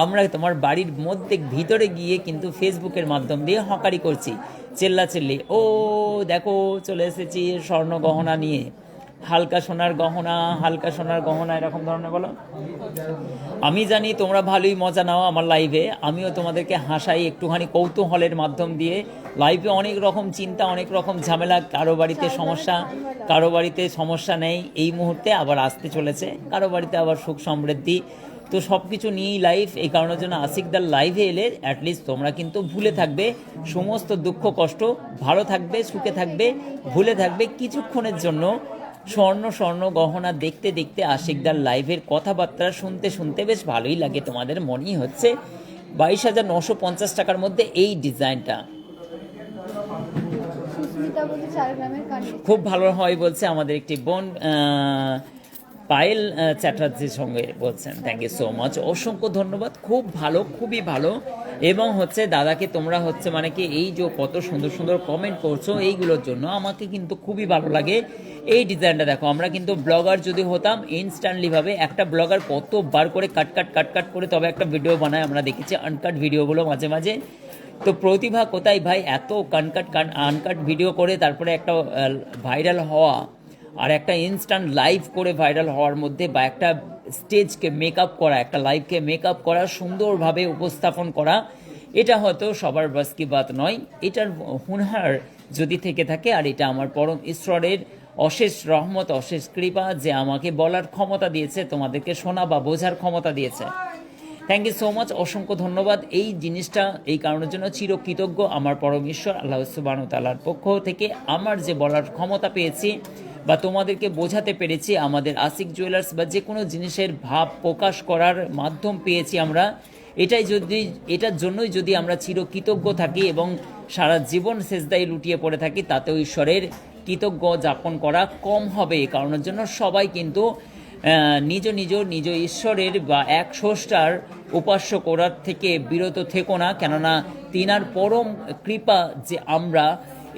আমরা তোমার বাড়ির মধ্যে ভিতরে গিয়ে কিন্তু ফেসবুকের মাধ্যম দিয়ে হকারি করছি, চেল্লাচেল্লি। ও দেখো চলে এসেছি স্বর্ণ গহনা নিয়ে, হালকা সোনার গহনা, হালকা সোনার গহনা এরকম ধরনের। বলো আমি জানি তোমরা ভালোই মজা নাও আমার লাইভে, আমিও তোমাদেরকে হাসাই একটুখানি কৌতূহলের মাধ্যম দিয়ে। লাইভে অনেক রকম চিন্তা, অনেক রকম ঝামেলা, কারো বাড়িতে সমস্যা, কারো বাড়িতে সমস্যা নেই এই মুহূর্তে, আবার আসতে চলেছে, কারো বাড়িতে আবার সুখ সমৃদ্ধি। তো সব কিছু নিয়েই লাইভ। এই কারণের জন্য আশিকদার লাইভে এলে অ্যাটলিস্ট তোমরা কিন্তু ভুলে থাকবে সমস্ত দুঃখ কষ্ট, ভালো থাকবে, সুখে থাকবে, ভুলে থাকবে কিছুক্ষণের জন্য স্বর্ণ স্বর্ণ গহনা দেখতে দেখতে। আশিকদার লাইভের কথাবার্তা শুনতে শুনতে বেশ ভালোই লাগে, তোমাদের মনেই হচ্ছে। 22,950 টাকার মধ্যে এই ডিজাইনটা খুব ভালো হয় বলছে আমাদের একটি বোন পায়েল চ্যাটার্জির সঙ্গে বলছেন। থ্যাংক ইউ সো মাচ, অসংখ্য ধন্যবাদ। খুব ভালো, খুবই ভালো। এবং হচ্ছে দাদাকে তোমরা হচ্ছে মানে কি এই যে কত সুন্দর সুন্দর কমেন্ট করছো, এইগুলোর জন্য আমাকে কিন্তু খুবই ভালো লাগে। এই ডিজাইনটা দেখো, আমরা কিন্তু ব্লগার যদি হতাম ইনস্ট্যান্টলিভাবে, একটা ব্লগার কতবার করে কাট করে তবে একটা ভিডিও বানায়, আমরা দেখেছি আনকাট ভিডিওগুলো মাঝে মাঝে। তো প্রতিভা কোথায় ভাই, এত আনকাট ভিডিও করে তারপরে একটা ভাইরাল হওয়া আর একটা ইনস্ট্যান্ট লাইভ করে ভাইরাল হওয়ার মধ্যে, বা একটা স্টেজকে মেকআপ করা, একটা লাইভকে মেকআপ করা, সুন্দরভাবে উপস্থাপন করা, এটা হয়তো সবার বাস কি বাত নয়। এটার হুনহার যদি থেকে থাকে, আর এটা আমার পরম ঈশ্বরের অশেষ রহমত, অশেষ কৃপা যে আমাকে বলার ক্ষমতা দিয়েছে, তোমাদেরকে শোনা বা বোঝার ক্ষমতা দিয়েছে। থ্যাংক ইউ সো মাচ, অসংখ্য ধন্যবাদ। এই জিনিসটা এই কারণের জন্য চিরকৃতজ্ঞ আমার পরম ঈশ্বর আল্লাহ সুবহানাহু ওয়া তাআলার পক্ষ থেকে, আমার যে বলার ক্ষমতা পেয়েছি বা তোমাদেরকে বোঝাতে পেরেছি, আমাদের আশিক জুয়েলার্স বা যে কোনো জিনিসের ভাব প্রকাশ করার মাধ্যম পেয়েছি আমরা, এটার জন্যই যদি আমরা চিরকৃতজ্ঞ থাকি এবং সারা জীবন সেজদায় লুটিয়ে পড়ে থাকি, তাতেও ঈশ্বরের কৃতজ্ঞ যাপন করা কম হবে। এই কারণের জন্য সবাই কিন্তু নিজ ঈশ্বরের বা এক স্রষ্টার উপাস্য করার থেকে বিরত থেকো না, কেননা তিনার পরম কৃপা যে আমরা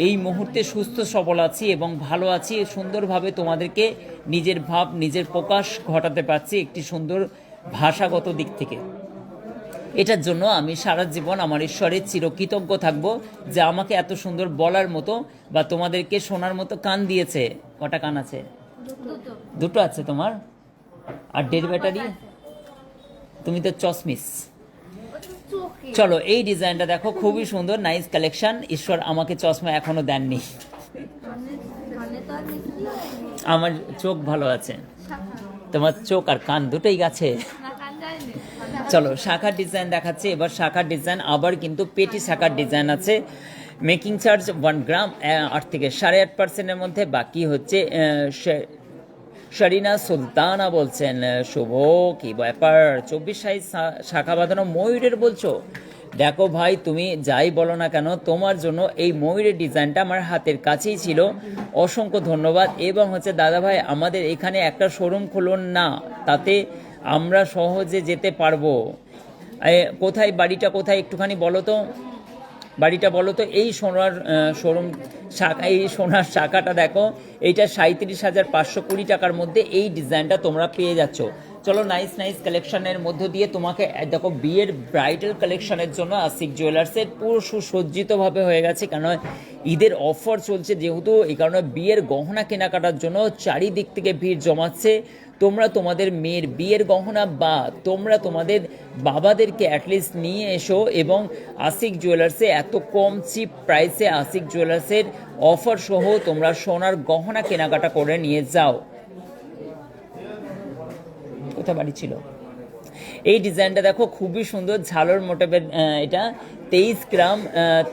এই মুহূর্তে সুস্থ সবল আছি এবং ভালো আছি, সুন্দরভাবে তোমাদেরকে নিজের ভাব, নিজের প্রকাশ ঘটাতে পারছি একটি সুন্দর ভাষাগত দিক থেকে। এটার জন্য আমি সারা জীবন আমার ঈশ্বরের চিরকৃতজ্ঞ থাকব যে আমাকে এত সুন্দর বলার মতো বা তোমাদেরকে শোনার মতো কান দিয়েছে। কটা কান আছে? দুটো আছে তোমার। আর ডেড ব্যাটারি? তুমি তো চশমিস। চলো এই ডিজাইনটা দেখো, খুবই সুন্দর, নাইস কালেকশন। ঈশ্বর আমাকে চশমা এখনো দেননি, আমার চোখ ভালো আছে, তোমার চোখ আর কান দুটোই গেছে। চলো শাখার ডিজাইন দেখাচ্ছে এবার। শাখার ডিজাইন আবার কিন্তু পেটি শাখার ডিজাইন আছে। মেকিং চার্জ 1 গ্রাম 8 থেকে 8.5%-এর মধ্যে। বাকি হচ্ছে শারিনা সুলতানা বলছেন, শুভ কি ব্যাপার, 24 সাইজ শাখা বাঁধানো ময়ূরের বলছো? দেখো ভাই, তুমি যাই বলো না কেন, তোমার জন্য এই ময়ূরের ডিজাইনটা আমার হাতের কাছেই ছিল। অসংখ্য ধন্যবাদ। এবং হচ্ছে দাদা ভাই, আমাদের এখানে একটা শোরুম খুলুন না, তাতে আমরা সহজে যেতে পারবো। কোথায় বাড়িটা, কোথায় একটুখানি বলো তো, বাড়িটা বলো তো। এই সোনার শোরুম শাখা, এই সোনার শাখাটা দেখো, এইটা 37,520 টাকার মধ্যে এই ডিজাইনটা তোমরা পেয়ে যাচ্ছ। চলো নাইস নাইস কালেকশনের মধ্য দিয়ে তোমাকে দেখো, বিয়ের ব্রাইডাল কালেকশনের জন্য আশিক জুয়েলার্সের পুরো সুসজ্জিতভাবে হয়ে গেছে। কারণ ঈদের অফার চলছে যেহেতু, এই কারণে বিয়ের গহনা কেনাকাটার জন্য চারিদিক থেকে ভিড় জমাচ্ছে। তোমরা তোমাদের মেয়ের বিয়ের গহনা বা তোমরা তোমাদের বাবাদেরকে অ্যাটলিস্ট নিয়ে এসো এবং আশিক জুয়েলার্সে এত কম চিপ প্রাইসে আশিক জুয়েলার্সের অফার সহ তোমরা সোনার গহনা কেনাকাটা করে নিয়ে যাও। কোথায় বাড়ি ছিল? এই ডিজাইনটা দেখো, খুবই সুন্দর, ঝালর মোটিভের। এটা 23 গ্রাম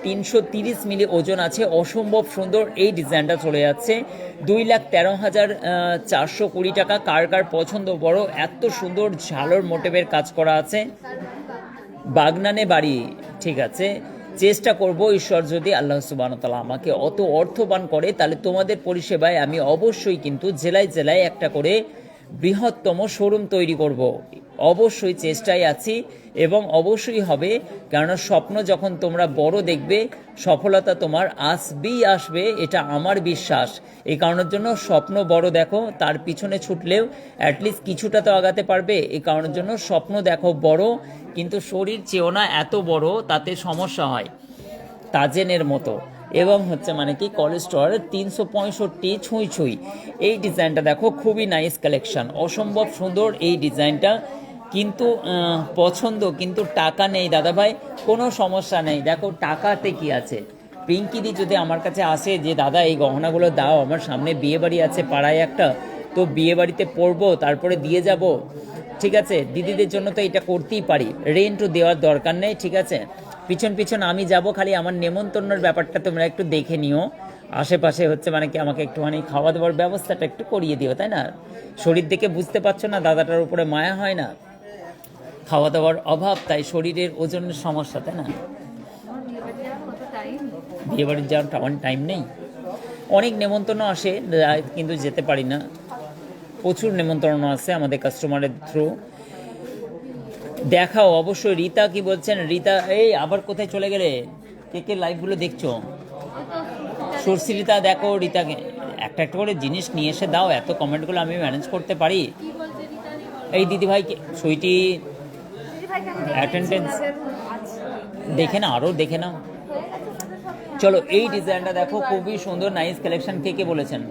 330 মিলি ওজন আছে, অসম্ভব সুন্দর। এই ডিজাইনটা চলে যাচ্ছে 2,13,420 টাকা। কার কার পছন্দ বড়, এত সুন্দর ঝালর মোটিভের কাজ করা আছে। বাগনানে বাড়ি, ঠিক আছে। চেষ্টা করব, ঈশ্বর যদি আল্লাহ সুবহানাহু ওয়া তাআলা আমাকে অত অর্থবান করে, তাহলে তোমাদের পরিষেবায় আমি অবশ্যই কিন্তু জেলায় জেলায় একটা করে বৃহত্তম শোরুম তৈরি করব। অবশ্যই চেষ্টায় আছি এবং অবশ্যই হবে, কেননা স্বপ্ন যখন তোমরা বড় দেখবে, সফলতা তোমার আসবেই আসবে, এটা আমার বিশ্বাস। এই কারণের জন্য স্বপ্ন বড় দেখো, তার পিছনে ছুটলেও অ্যাটলিস্ট কিছুটা তো আগাতে পারবে। এই কারণের জন্য স্বপ্ন দেখো বড়, কিন্তু শরীর চেয়েও না এত বড়, তাতে সমস্যা হয়, তাজেনের মতো। এবং হচ্ছে মানে কি কোলেস্ট্রল 365 ছুঁই ছুঁই। এই ডিজাইনটা দেখো, খুবই নাইস কালেকশন, অসম্ভব সুন্দর এই ডিজাইনটা। কিন্তু পছন্দ, কিন্তু টাকা নেই দাদা ভাই। কোনো সমস্যা নেই, দেখো টাকাতে কি আছে। পিঙ্কিদি যদি আমার কাছে আসে যে দাদা এই গহনাগুলো দাও, আমার সামনে বিয়ে বাড়ি আছে পাড়ায় একটা, তো বিয়ে বাড়িতে পরবো তারপরে দিয়ে যাব, ঠিক আছে। দিদিদের জন্য তো এটা করতেই পারি, রেন্টও দেওয়ার দরকার নেই, ঠিক আছে। পিছন পিছন আমি যাব, খালি আমার নেমন্তন্নর ব্যাপারটা তোমরা একটু দেখে নিও। আশেপাশে হচ্ছে মানে কি আমাকে একটুখানি খাওয়া দাওয়ার ব্যবস্থাটা একটু করিয়ে দিও, তাই না? শরীর দেখে বুঝতে পারছো না দাদাটার উপরে মায়া হয় না? খাওয়া দাওয়ার অভাব, তাই শরীরের ওজনের সমস্যা, তাই না? বিয়ে বাড়ির যাওয়ার টাইম নেই। অনেক নেমন্তন্ন আসে কিন্তু যেতে পারি না, প্রচুর নেমন্তন্ন আছে আমাদের কাস্টমারের থ্রু। দেখাও অবশ্যই। রীতা কি বলছেন? রীতা, এই আবার কোথায় চলে গেলে? কে কে লাইভগুলো দেখছো? সুশ্রীতা দেখো, রীতাকে একটা একটা করে জিনিস নিয়ে এসে দাও, এত কমেন্টগুলো আমি ম্যানেজ করতে পারি? এই দিদিভাইকে, সুইটি অ্যাটেন্ডেন্স দেখে না, আরও দেখে নাও। চলো এই ডিজাইনটা দেখো, খুবই সুন্দর, নাইস কালেকশন। কে কে বলেছেন?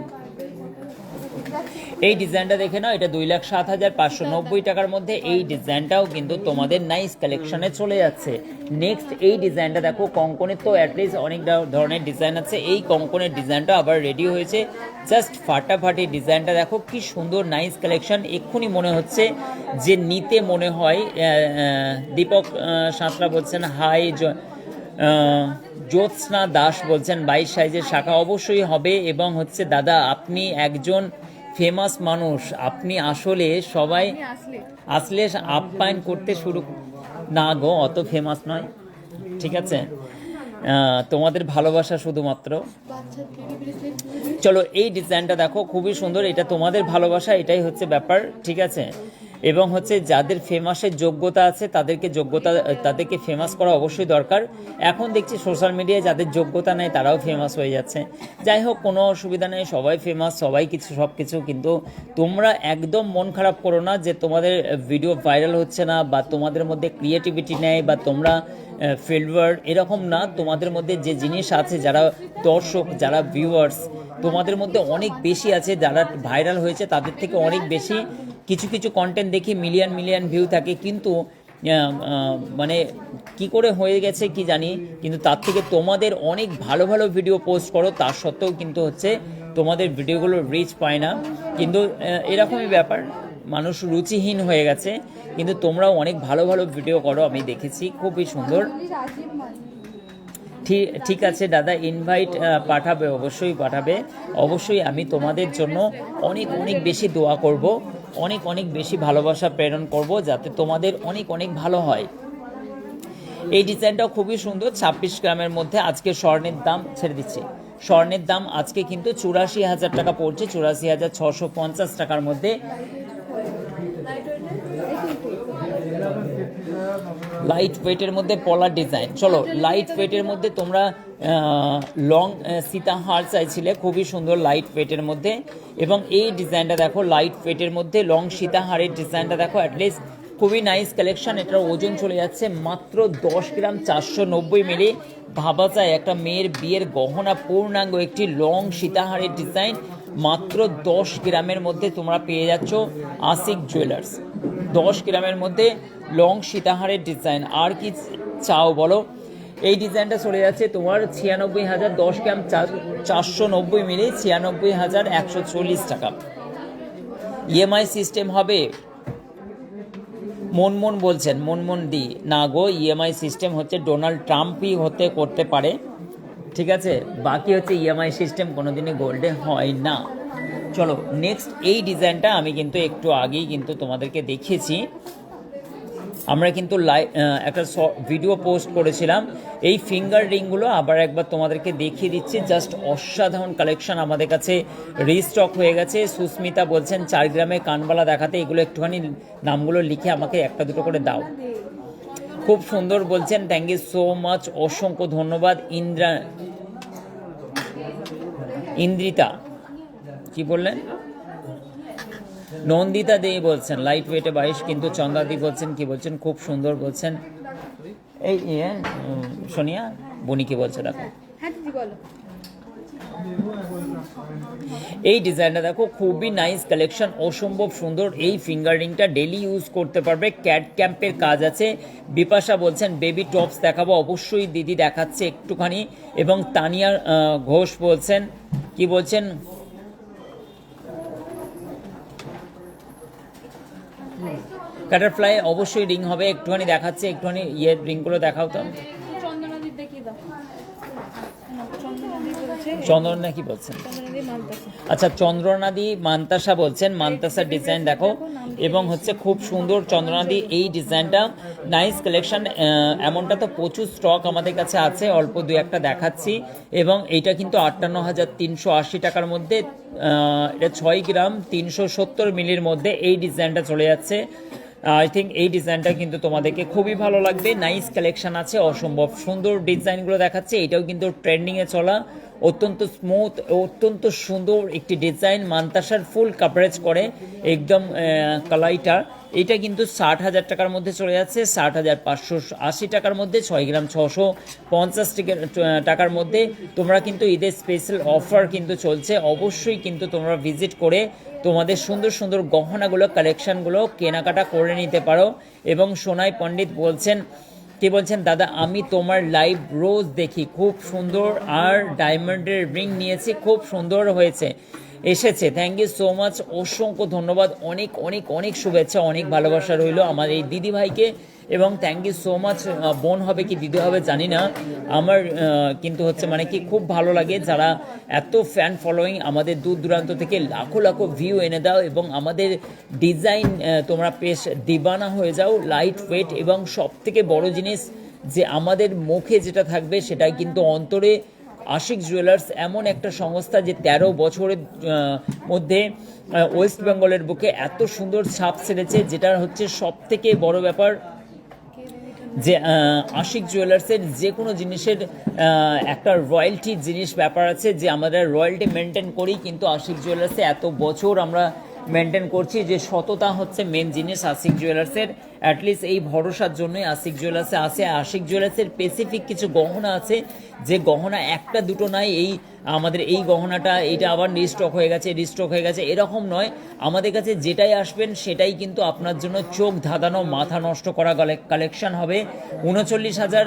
এই ডিজাইনটা দেখে নাও, এটা 2,07,590 টাকার মধ্যে। এই ডিজাইনটাও কিন্তু তোমাদের নাইস কালেকশনে চলে যাচ্ছে। নেক্সট এই ডিজাইনটা দেখো, কঙ্কনের তো অ্যাটলিস্ট অনেক ধরনের ডিজাইন আছে, এই কঙ্কনের ডিজাইনটা আবার রেডি হয়েছে, জাস্ট ফাটাফাটি। ডিজাইনটা দেখো কি সুন্দর, নাইস কালেকশন। এক্ষুনি মনে হচ্ছে যে নিতে মনে হয়। দীপক সাঁতরা বলছেন হাই, জ্যোৎস্না দাস বলছেন 22 সাইজের শাখা অবশ্যই হবে। এবং হচ্ছে দাদা, আপনি একজন ফেমাস মানুষ, আপনি আসলে সবাই আসলে আপ্যায়ন করতে শুরু, না গো অত ফেমাস নয়, ঠিক আছে। তোমাদের ভালোবাসা শুধুমাত্র। চলো এই ডিজাইনটা দেখো, খুবই সুন্দর, এটা তোমাদের ভালোবাসা, এটাই হচ্ছে ব্যাপার, ঠিক আছে। এবং হচ্ছে যাদের ফেমাসের যোগ্যতা আছে তাদেরকে ফেমাস করা অবশ্যই দরকার। এখন দেখছি সোশ্যাল মিডিয়ায় যাদের যোগ্যতা নেই তারাও ফেমাস হয়ে যাচ্ছে। যাই হোক, কোনো অসুবিধা নেই, সবাই ফেমাস, সবাই কিছু সব কিছু। কিন্তু তোমরা একদম মন খারাপ করো না যে তোমাদের ভিডিও ভাইরাল হচ্ছে না, বা তোমাদের মধ্যে ক্রিয়েটিভিটি নেই, বা তোমরা ফেলওয়ার, এরকম না। তোমাদের মধ্যে যে জিনিস আছে, যারা দর্শক, যারা ভিউয়ার্স, তোমাদের মধ্যে অনেক বেশি আছে। যারা ভাইরাল হয়েছে তাদের থেকে অনেক বেশি। কিছু কিছু কন্টেন্ট দেখি মিলিয়ন ভিউ থাকে, কিন্তু মানে কি করে হয়ে গেছে কি জানি, কিন্তু তার থেকে তোমাদের অনেক ভালো ভালো ভিডিও পোস্ট করো, তার সত্ত্বেও কিন্তু হচ্ছে তোমাদের ভিডিওগুলো রিচ পায় না। কিন্তু এরকমই ব্যাপার, মানুষ রুচিহীন হয়ে গেছে। কিন্তু তোমরাও অনেক ভালো ভালো ভিডিও করো, আমি দেখেছি, খুবই সুন্দর। ঠিক আছে দাদা, ইনভাইট পাঠাবে, অবশ্যই পাঠাবে, অবশ্যই। আমি তোমাদের জন্য অনেক অনেক বেশি দোয়া করব, অনেক অনেক বেশি ভালোবাসা প্রেরণ করব, যাতে তোমাদের অনেক অনেক ভালো হয়। এই ডিজাইনটাও খুবই সুন্দর, 26 গ্রামের মধ্যে। আজকে স্বর্ণের দাম ছেড়ে দিচ্ছি, স্বর্ণের দাম আজকে কিন্তু 84,000 টাকা পড়ছে, 84,650 টাকার মধ্যে। লাইট ওয়েটের মধ্যে পলার ডিজাইন। চলো, লাইট ওয়েটের মধ্যে তোমরা লং সীতাহার চাইছিলে, খুবই সুন্দর লাইট ওয়েটের মধ্যে। এবং এই ডিজাইনটা দেখো, লাইট ওয়েটের মধ্যে লং সীতাহারের ডিজাইনটা দেখো, অ্যাটলিস্ট খুবই নাইস কালেকশন। এটার ওজন চলে যাচ্ছে মাত্র 10 গ্রাম, 490 মিলি। ভাবা যায় একটা মেয়ের বিয়ের গহনা পূর্ণাঙ্গ একটি লং সীতাহারের ডিজাইন মাত্র 10 গ্রামের মধ্যে তোমরা পেয়ে যাচ্ছ আশিক জুয়েলার্স। 10 গ্রামের মধ্যে লং সীতাহারের ডিজাইন, আর কি চাও বলো। এই ডিজাইনটা চলে যাচ্ছে তোমার 96,000, 10 গ্রাম, 490 মিলি, 96,140 টাকা। ইএমআই সিস্টেম হবে? মনমন বলছেন, মনমন দি না গো, ইএমআই সিস্টেম হচ্ছে ডোনাল্ড ট্রাম্পই করতে পারে, ঠিক আছে। বাকি হচ্ছে ইএমআই সিস্টেম কোনোদিনই গোল্ডে হয় না। চলো নেক্সট, এই ডিজাইনটা আমি কিন্তু একটু আগেই কিন্তু তোমাদেরকে দেখিয়েছি, আমরা কিন্তু একটা ভিডিও পোস্ট করেছিলাম। এই ফিঙ্গার রিংগুলো আবার একবার তোমাদেরকে দেখিয়ে দিচ্ছি, জাস্ট অসাধারণ কালেকশন আমাদের কাছে রিস্টক হয়ে গেছে। সুস্মিতা বলছেন 4 গ্রামে কানবালা দেখাতে, এগুলো একটুখানি নামগুলো লিখে আমাকে একটা দুটো করে দাও। খুব সুন্দর বলছেন, থ্যাংক ইউ সো মাচ, অসংখ্য ধন্যবাদ। ইন্দ্রিতা কি বললেন? নন্দিতা দেই বলছেন লাইট ওয়েটে 22, কিন্তু চন্দ্রাদি বলছেন কি বলছেন, খুব সুন্দর বলছেন। এই সোনিয়া বনি কি বলছে দেখো, এই ডিজাইনটা দেখো, খুবই নাইস কালেকশন, অসম্ভব সুন্দর। এই ফিঙ্গার রিংটা ডেলি ইউজ করতে পারবে, ক্যাট ক্যাম্পের কাজ আছে। বিপাশা বলছেন বেবি টপস দেখাবো, অবশ্যই দিদি দেখাচ্ছে একটুখানি। এবং তানিয়া ঘোষ বলছেন কি বলছেন, কাটারফ্লাই অবশ্যই রিং হবে, একটুখানি দেখাচ্ছে, একটুখানি রিংগুলো দেখাও তো। চন্দ্রনা কি বলছেন? আচ্ছা, চন্দ্রনাদি মান্তাসা বলছেন, মান্তাসার ডিজাইন দেখো, এবং হচ্ছে খুব সুন্দর চন্দ্রনাদি। এই ডিজাইনটা নাইস কালেকশন, এমনটা তো প্রচুর স্টক আমাদের কাছে আছে, অল্প দু একটা দেখাচ্ছি। এবং এইটা কিন্তু 58,380 টাকার মধ্যে, এটা 6 গ্রাম 370 মিলির মধ্যে এই ডিজাইনটা চলে যাচ্ছে। আই থিঙ্ক এই ডিজাইনটা কিন্তু তোমাদেরকে খুবই ভালো লাগবে, নাইস কালেকশন আছে, অসম্ভব সুন্দর ডিজাইনগুলো দেখাচ্ছে। এটাও কিন্তু ট্রেন্ডিংয়ে চলা, অত্যন্ত স্মুথ, অত্যন্ত সুন্দর একটি ডিজাইন, মান্তাসার ফুল কাভারেজ করে একদম কালাইটা। এটা কিন্তু 60,000 টাকার মধ্যে চলে যাচ্ছে, 60,580 টাকার মধ্যে, 6 গ্রাম 650 টাকার মধ্যে। তোমরা কিন্তু ঈদের স্পেশাল অফার কিন্তু চলছে, অবশ্যই কিন্তু তোমরা ভিজিট করে তোমাদের সুন্দর সুন্দর গহনাগুলো, কালেকশনগুলো কেনাকাটা করে নিতে পারো। এবং সোনাই পণ্ডিত বলছেন কি বলছেন, দাদা আমি তোমার লাইভ রোজ দেখি, খুব সুন্দর, আর ডায়মন্ডের রিং নিয়েছি, খুব সুন্দর হয়েছে, এসেছে। থ্যাংক ইউ সো মাচ, অসংখ্য ধন্যবাদ, অনেক অনেক অনেক শুভেচ্ছা, অনেক ভালোবাসা রইল আমার এই দিদি ভাইকে। এবং থ্যাংক ইউ সো মাচ, বোন হবে কি দিদি হবে জানি না, আমার কিন্তু হচ্ছে মানে কি খুব ভালো লাগে যারা এত ফ্যান ফলোয়িং, আমাদের দূর দূরান্ত থেকে লাখো লাখো ভিউ এনে দাও, এবং আমাদের ডিজাইন তোমরা বেশ দিবানা হয়ে যাও, লাইট ওয়েট। এবং সব থেকে বড় জিনিস যে আমাদের মুখে যেটা থাকবে সেটাই কিন্তু অন্তরে আশিক জুয়েলার্স এমন একটা সংস্থা যে 13 বছরের মধ্যে ওয়েস্ট বেঙ্গলের বুকে এত সুন্দর ছাপ ছেড়েছে, যেটা হচ্ছে সব থেকে বড় ব্যাপার যে আশিক জুয়েলার্সের যে কোনো জিনিসের একটা রয়্যালটি জিনিস ব্যাপার আছে, যে আমাদের রয়্যালটি মেনটেন করি, কিন্তু আশিক জুয়েলার্সে এত বছর আমরা মেনটেন করছি যে সততা হচ্ছে মেন জিনিস আশিক জুয়েলার্সের। অ্যাটলিস্ট এই ভরসার জন্যই আশিক জুয়েলার্সে আসে। আশিক জুয়েলার্সের স্পেসিফিক কিছু গহনা আছে, যে গহনা একটা দুটো নাই, এই আমাদের এই গহনাটা এইটা আবার রিস্টক হয়ে গেছে এরকম নয়। আমাদের কাছে যেটাই আসবেন সেটাই কিন্তু আপনার জন্য চোখ ধাঁধানো মাথা নষ্ট করা কালেকশন হবে। 39,000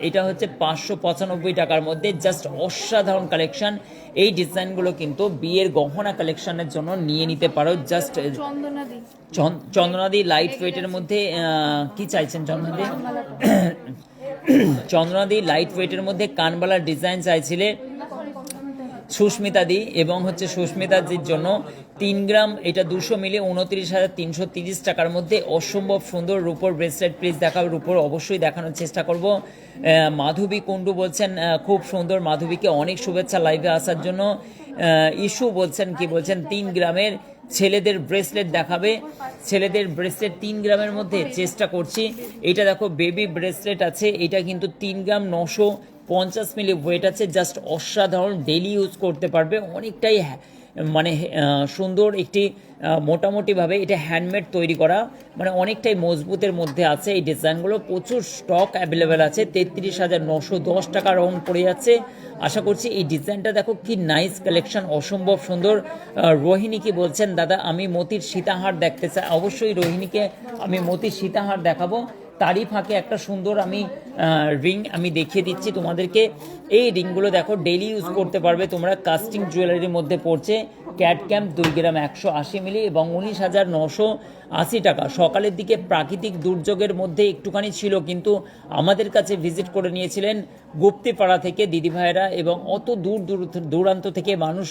এটা হচ্ছে 595 টাকার মধ্যে জাস্ট অসাধারণ কালেকশন। এই ডিজাইনগুলো কিন্তু বিয়ের গহনা কালেকশনের জন্য নিয়ে নিতে পারো। জাস্ট চন্দনাদি লাইট ওয়েটের মধ্যে কি চাইছেন? চন্দনাদি লাইট ওয়েটের মধ্যে কানবালার ডিজাইন চাইছিলে সুস্মিতাদি, এবং হচ্ছে সুস্মিতাদির জন্য 3 গ্রাম এটা 200 মিলি 29,330 টাকার মধ্যে অসম্ভব সুন্দর রূপোর ব্রেসলেট। প্লিজ দেখাও, রূপোর অবশ্যই দেখানোর চেষ্টা করব। মাধবী কুণ্ডু বলছেন খুব সুন্দর, মাধবীকে অনেক শুভেচ্ছা লাইভে আসার জন্য। ইস্যু বলছেন 3 গ্রামের ছেলেদের ব্রেসলেট দেখাবে। ছেলেদের ব্রেসলেট 3 গ্রামের মধ্যে চেষ্টা করছি। এটা দেখো বেবি ব্রেসলেট আছে, এটা কিন্তু 3 গ্রাম 950 মিলি ওয়েট আছে, জাস্ট অসাধারণ, ডেলি ইউজ করতে পারবে। অনেকটাই মানে সুন্দর একটি মোটামুটিভাবে এটা হ্যান্ডমেড তৈরি করা, মানে অনেকটাই মজবুতের মধ্যে আছে। এই ডিজাইনগুলো প্রচুর স্টক অ্যাভেলেবেল আছে। 33,910 টাকা রাউন্ড পড়ে যাচ্ছে। আশা করছি এই ডিজাইনটা দেখো কি নাইস কালেকশন, অসম্ভব সুন্দর। রোহিণী কি বলছেন, দাদা আমি মতির সীতাহার দেখতে চাই। অবশ্যই রোহিণীকে আমি মতির সীতাহার দেখাবো। তারই ফাঁকে একটা সুন্দর আমি রিং আমি দেখিয়ে দিচ্ছি তোমাদেরকে। এই রিংগুলো দেখো ডেইলি ইউজ করতে পারবে তোমরা। কাস্টিং জুয়েলারির মধ্যে পড়ছে। ক্যাট ক্যাম্প 2 গ্রাম 180 মিলি এবং 19,980 টাকা। সকালের দিকে প্রাকৃতিক দুর্যোগের মধ্যে একটুখানি ছিল, কিন্তু আমাদের কাছে ভিজিট করে নিয়েছিলেন গুপ্তিপাড়া থেকে দিদিভাইরা, এবং অত দূরান্ত থেকে মানুষ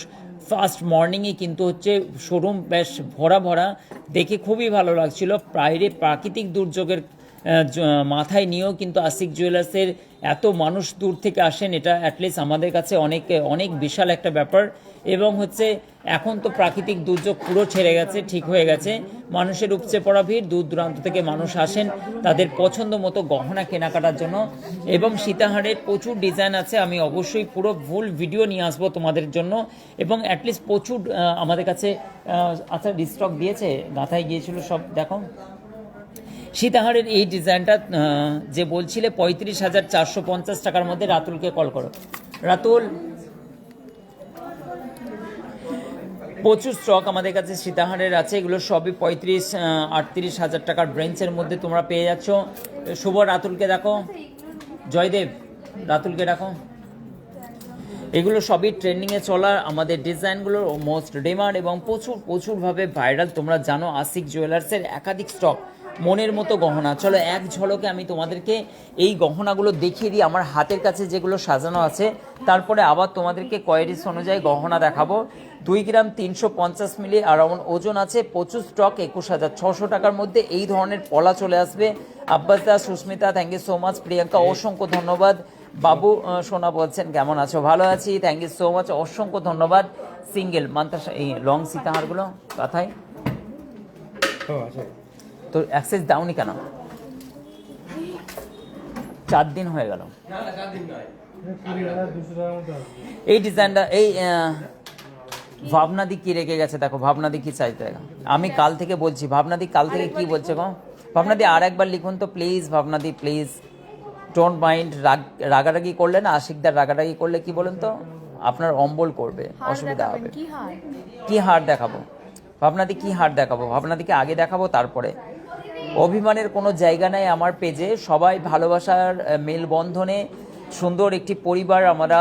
ফার্স্ট মর্নিংয়ে কিন্তু হচ্ছে শোরুম বেশ ভরা দেখে খুবই ভালো লাগছিল। প্রাকৃতিক দুর্যোগের মাথায় নিয়েও কিন্তু আশিক জুয়েলার্সের এত মানুষ দূর থেকে আসেন, এটা অ্যাটলিস্ট আমাদের কাছে অনেক বিশাল একটা ব্যাপার। এবং হচ্ছে এখন তো প্রাকৃতিক দুর্যোগ পুরো ছেড়ে গেছে, ঠিক হয়ে গেছে, মানুষের উপচে পড়া ভিড়, দূর দূরান্ত থেকে মানুষ আসেন তাদের পছন্দ মতো গহনা কেনাকাটার জন্য। এবং সীতাহারের প্রচুর ডিজাইন আছে, আমি অবশ্যই পুরো ফুল ভিডিও নিয়ে আসবো তোমাদের জন্য। এবং অ্যাটলিস্ট প্রচুর আমাদের কাছে আচ্ছা রিস্টক দিয়েছে, গাঁথায় গিয়েছিল সব। দেখো সীতাহারের এই ডিজাইনটা যে বলছিলে 35,450 টাকার মধ্যে। রাতুলকে কল করো। রাতুল, প্রচুর স্টক আমাদের কাছে সীতাহারের আছে, এগুলো সবই 35-38 হাজার টাকার ব্রেঞ্চের মধ্যে তোমরা পেয়ে যাচ্ছ। শুভ, রাতুলকে দেখো। জয়দেব, রাতুলকে দেখো। এগুলো সবই ট্রেন্ডিংয়ে চলা আমাদের ডিজাইনগুলোর মোস্ট ডিমান্ড এবং প্রচুরভাবে ভাইরাল। তোমরা জানো আশিক জুয়েলার্সের একাধিক স্টক, মনের মতো গহনা। চলো এক ঝলকে আমি তোমাদেরকে এই গহনাগুলো দেখিয়ে দিই আমার হাতের কাছে যেগুলো সাজানো আছে, তারপরে আবার তোমাদেরকে কোয়ারিজ অনুযায়ী গহনা দেখাবো। 2 গ্রাম 350 মিলি অ্যারাউন্ড ওজন আছে। প্রচুর স্টক 21,600 টাকার মধ্যে এই ধরনের পলা চলে আসবে। Abbas da, Sushmita, thank you so much. Priyanka, অসংখ্য ধন্যবাদ। বাবু সোনা বলছেন কেমন আছো? ভালো আছি, থ্যাংক ইউ সো মাচ, অসংখ্য ধন্যবাদ। সিঙ্গেল মান্তাসা, এই লং সীতাহারগুলো কথায় তো অ্যাক্সেস দাওনি কেন? 4 দিন হয়ে গেল। এই ডিজাইনটা এই ভাবনাদি কি রেখে গেছে, দেখো ভাবনাদি কি চাইতে। আমি কাল থেকে বলছি, ভাবনাদি কাল থেকে কি বলছে গো? ভাবনাদি আর একবার লিখুন তো প্লিজ। ভাবনাদি প্লিজ ডোন্ট মাইন্ড। রাগারাগি করলে না, আশিকদার রাগারাগি করলে কি বলেন তো আপনার অম্বল করবে, অসুবিধা হবে। কি হার দেখাবো ভাবনাদি? কি হার দেখাবো ভাবনাদিকে? আগে দেখাবো তারপরে। অভিমানের কোনো জায়গা নেই আমার পেজে। সবাই ভালোবাসার মেলবন্ধনে সুন্দর একটি পরিবার আমরা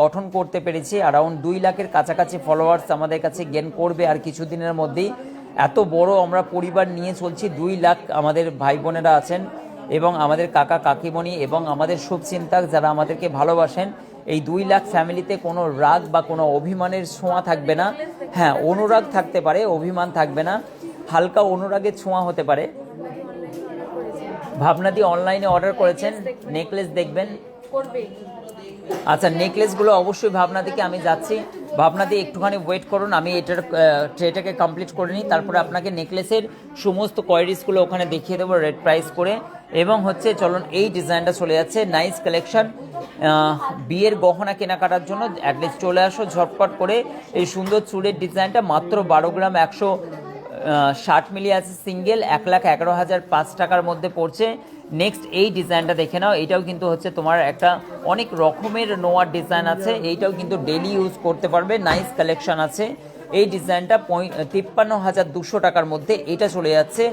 গঠন করতে পেরেছি। অ্যারাউন্ড 2 লাখের কাছাকাছি ফলোয়ার্স আমাদের কাছে গেইন করবে আর কিছুদিনের মধ্যেই। এত বড় আমরা পরিবার নিয়ে চলছি। 2 লাখ আমাদের ভাই বোনেরা আছেন এবং আমাদের কাকা কাকিমণি এবং আমাদের শুভচিন্তক যারা আমাদেরকে ভালোবাসেন। এই 2 লাখ ফ্যামিলিতে কোনো রাগ বা কোনো অভিমানের ছোঁয়া থাকবে না। হ্যাঁ, অনুরাগ থাকতে পারে, অভিমান থাকবে না, হালকা অনুরাগের ছোঁয়া হতে পারে। ভাবনাদি অনলাইনে অর্ডার করেছেন, নেকলেস দেখবেন। আচ্ছা, নেকলেসগুলো অবশ্যই ভাবনা দিকে আমি যাচ্ছি। ভাবনা দিয়ে একটুখানি ওয়েট করুন, আমি এটার ট্রেটাকে কমপ্লিট করে নিই, তারপরে আপনাকে নেকলেসের সমস্ত কোয়ারিজগুলো ওখানে দেখিয়ে দেবো রেড প্রাইস করে। এবং হচ্ছে চলুন, এই ডিজাইনটা চলে যাচ্ছে, নাইস কালেকশন। বিয়ের গহনা কেনাকাটার জন্য অ্যাটলিস্ট চলে আসো ঝটপট করে। এই সুন্দর চুড়ের ডিজাইনটা মাত্র 12 গ্রাম 160 মিলি আছে সিঙ্গেল, 1,11,005 টাকার মধ্যে পড়ছে। নেক্সট এই ডিজাইনটা দেখে নাও, এইটাও কিন্তু হচ্ছে তোমার একটা অনেক রকমের নোয়ার ডিজাইন আছে, এইটাও কিন্তু ডেলি ইউজ করতে পারবে, নাইস কালেকশন আছে। এই ডিজাইনটা 53,200 টাকার মধ্যে এটা চলে যাচ্ছে।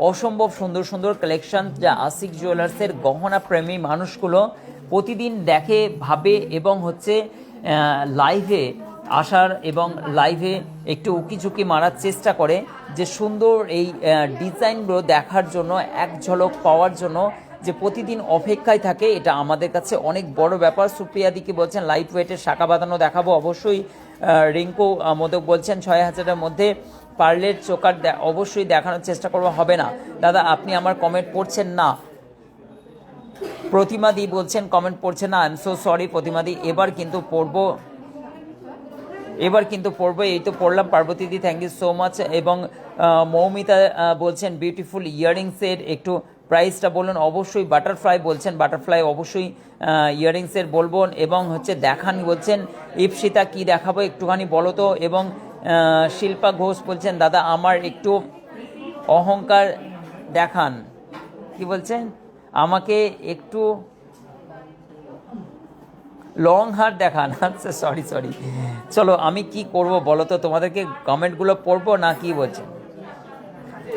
অসম্ভব সুন্দর সুন্দর কালেকশন, যা আশিক জুয়েলার্সের গহনা প্রেমী মানুষগুলো প্রতিদিন দেখে, ভাবে এবং হচ্ছে লাইভে আসার এবং লাইভে একটু উকিঝুঁকি মারার চেষ্টা করে, যে সুন্দর এই ডিজাইনগুলো দেখার জন্য, এক ঝলক পাওয়ার জন্য যে প্রতিদিন অপেক্ষায় থাকে, এটা আমাদের কাছে অনেক বড় ব্যাপার। সুপ্রিয়া দিকে বলছেন লাইট ওয়েটের শাঁখা বাঁধানো দেখাবো, অবশ্যই। রিঙ্কু মোদক বলছেন 6,000-এর মধ্যে পার্লের চোকার অবশ্যই দেখানোর চেষ্টা করবো। হবে না দাদা, আপনি আমার কমেন্ট পড়ছেন না। প্রতিমাদি বলছেন কমেন্ট পড়ছে না, আই এম সো সরি প্রতিমাদি, এবার কিন্তু পড়বো, এই তো পড়লাম। পার্বতীদি থ্যাংক ইউ সো মাচ। এবং মৌমিতা বলছেন বিউটিফুল ইয়াররিংসের একটু প্রাইসটা বলুন। অবশ্যই বাটারফ্লাই বলছেন, বাটারফ্লাই অবশ্যই ইয়াররিংসের বলবো। এবং হচ্ছে দেখান বলছেন, ইপসিতা কি দেখাবো একটুখানি বলো তো। এবং শিল্পা ঘোষ বলছেন দাদা আমার একটু অহংকার দেখান, কি বলছেন, আমাকে একটু লং হার দেখান। আচ্ছা সরি, চলো আমি কি করব বলো তো, তোমাদেরকে কমেন্টগুলো পড়বো না কি বলছেন?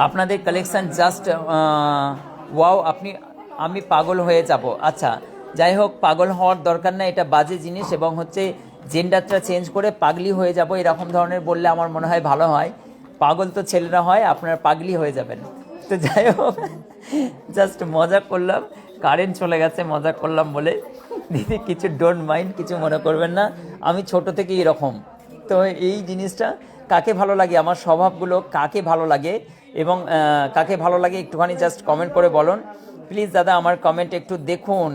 আপনাদের কালেকশন জাস্ট ওয়াও, আমি পাগল হয়ে যাব। আচ্ছা যাই হোক, পাগল হওয়ার দরকার না, এটা বাজে জিনিস। এবং হচ্ছে জেন্ডারটা চেঞ্জ করে পাগলি হয়ে যাব এরকম ধরনের বললে আমার মনে হয় ভালো হয়। পাগল তো ছেলেরা হয়, আপনারা পাগলি হয়ে যাবেন। তো যাই হোক, জাস্ট মজা করলাম, কারেন্ট চলে গেছে মজা করলাম বলে। দিদি কিছু ডোন্ট মাইন্ড, কিছু মনে করবেন না, আমি ছোট থেকে এরকম। তো এই জিনিসটা কাকে ভালো লাগে, আমার স্বভাবগুলো কাকে ভালো লাগে এবং কাকে ভালো লাগে একটুখানি জাস্ট কমেন্ট করে বলুন প্লিজ। দাদা আমার কমেন্ট একটু দেখুন।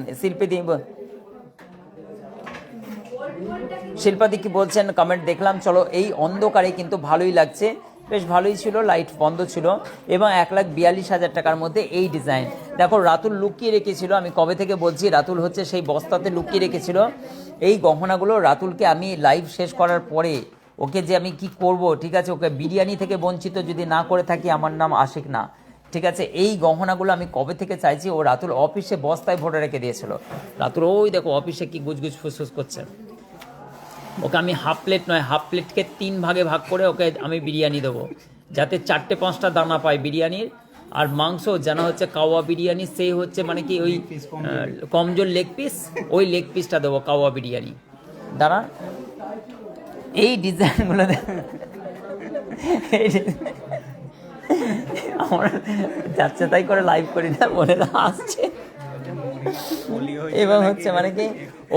শিল্পাদি কি বলছেন কমেন্ট দেখলাম। চলো, এই অন্ধকারে কিন্তু ভালোই লাগছে, বেশ ভালোই ছিল, লাইট বন্ধ ছিল। এবং 1,42,000 টাকার মধ্যে এই ডিজাইন দেখো, রাতুল লুকিয়ে রেখেছিল, আমি কবে থেকে বলছি, রাতুল হচ্ছে সেই বস্তাতে লুকিয়ে রেখেছিল এই গহনাগুলো। রাতুলকে আমি লাইভ শেষ করার পরে ওকে যে আমি কি করব, ঠিক আছে, ওকে বিরিয়ানি থেকে বঞ্চিত যদি না করে থাকি, আমার নাম আশিক না, ঠিক আছে। এই গহনাগুলো আমি কবে থেকে চাইছি, ও রাতুল অফিসে বস্তায় ভরে রেখে দিয়েছিল। রাতুল ওই দেখো অফিসে কি গুজগুজ ফুসফুস করছে। ওকে আমি হাফ প্লেট নয়, হাফ প্লেটকে 3 ভাগে ভাগ করে ওকে আমি বিরিয়ানি দেবো, যাতে 4-5টা দানা পায় বিরিয়ানির। আর মাংস যেন হচ্ছে কাওয়া বিরিয়ানি, সেই হচ্ছে মানে কি ওই কমজোর লেগ পিস, ওই লেগ পিসটা দেবো কাওয়া বিরিয়ানি। দাঁড়া, এই ডিজাইনগুলো আমরা যাচ্ছে তাই করে লাইভ করি না, বোনেরা আসছে। এবং হচ্ছে মানে কি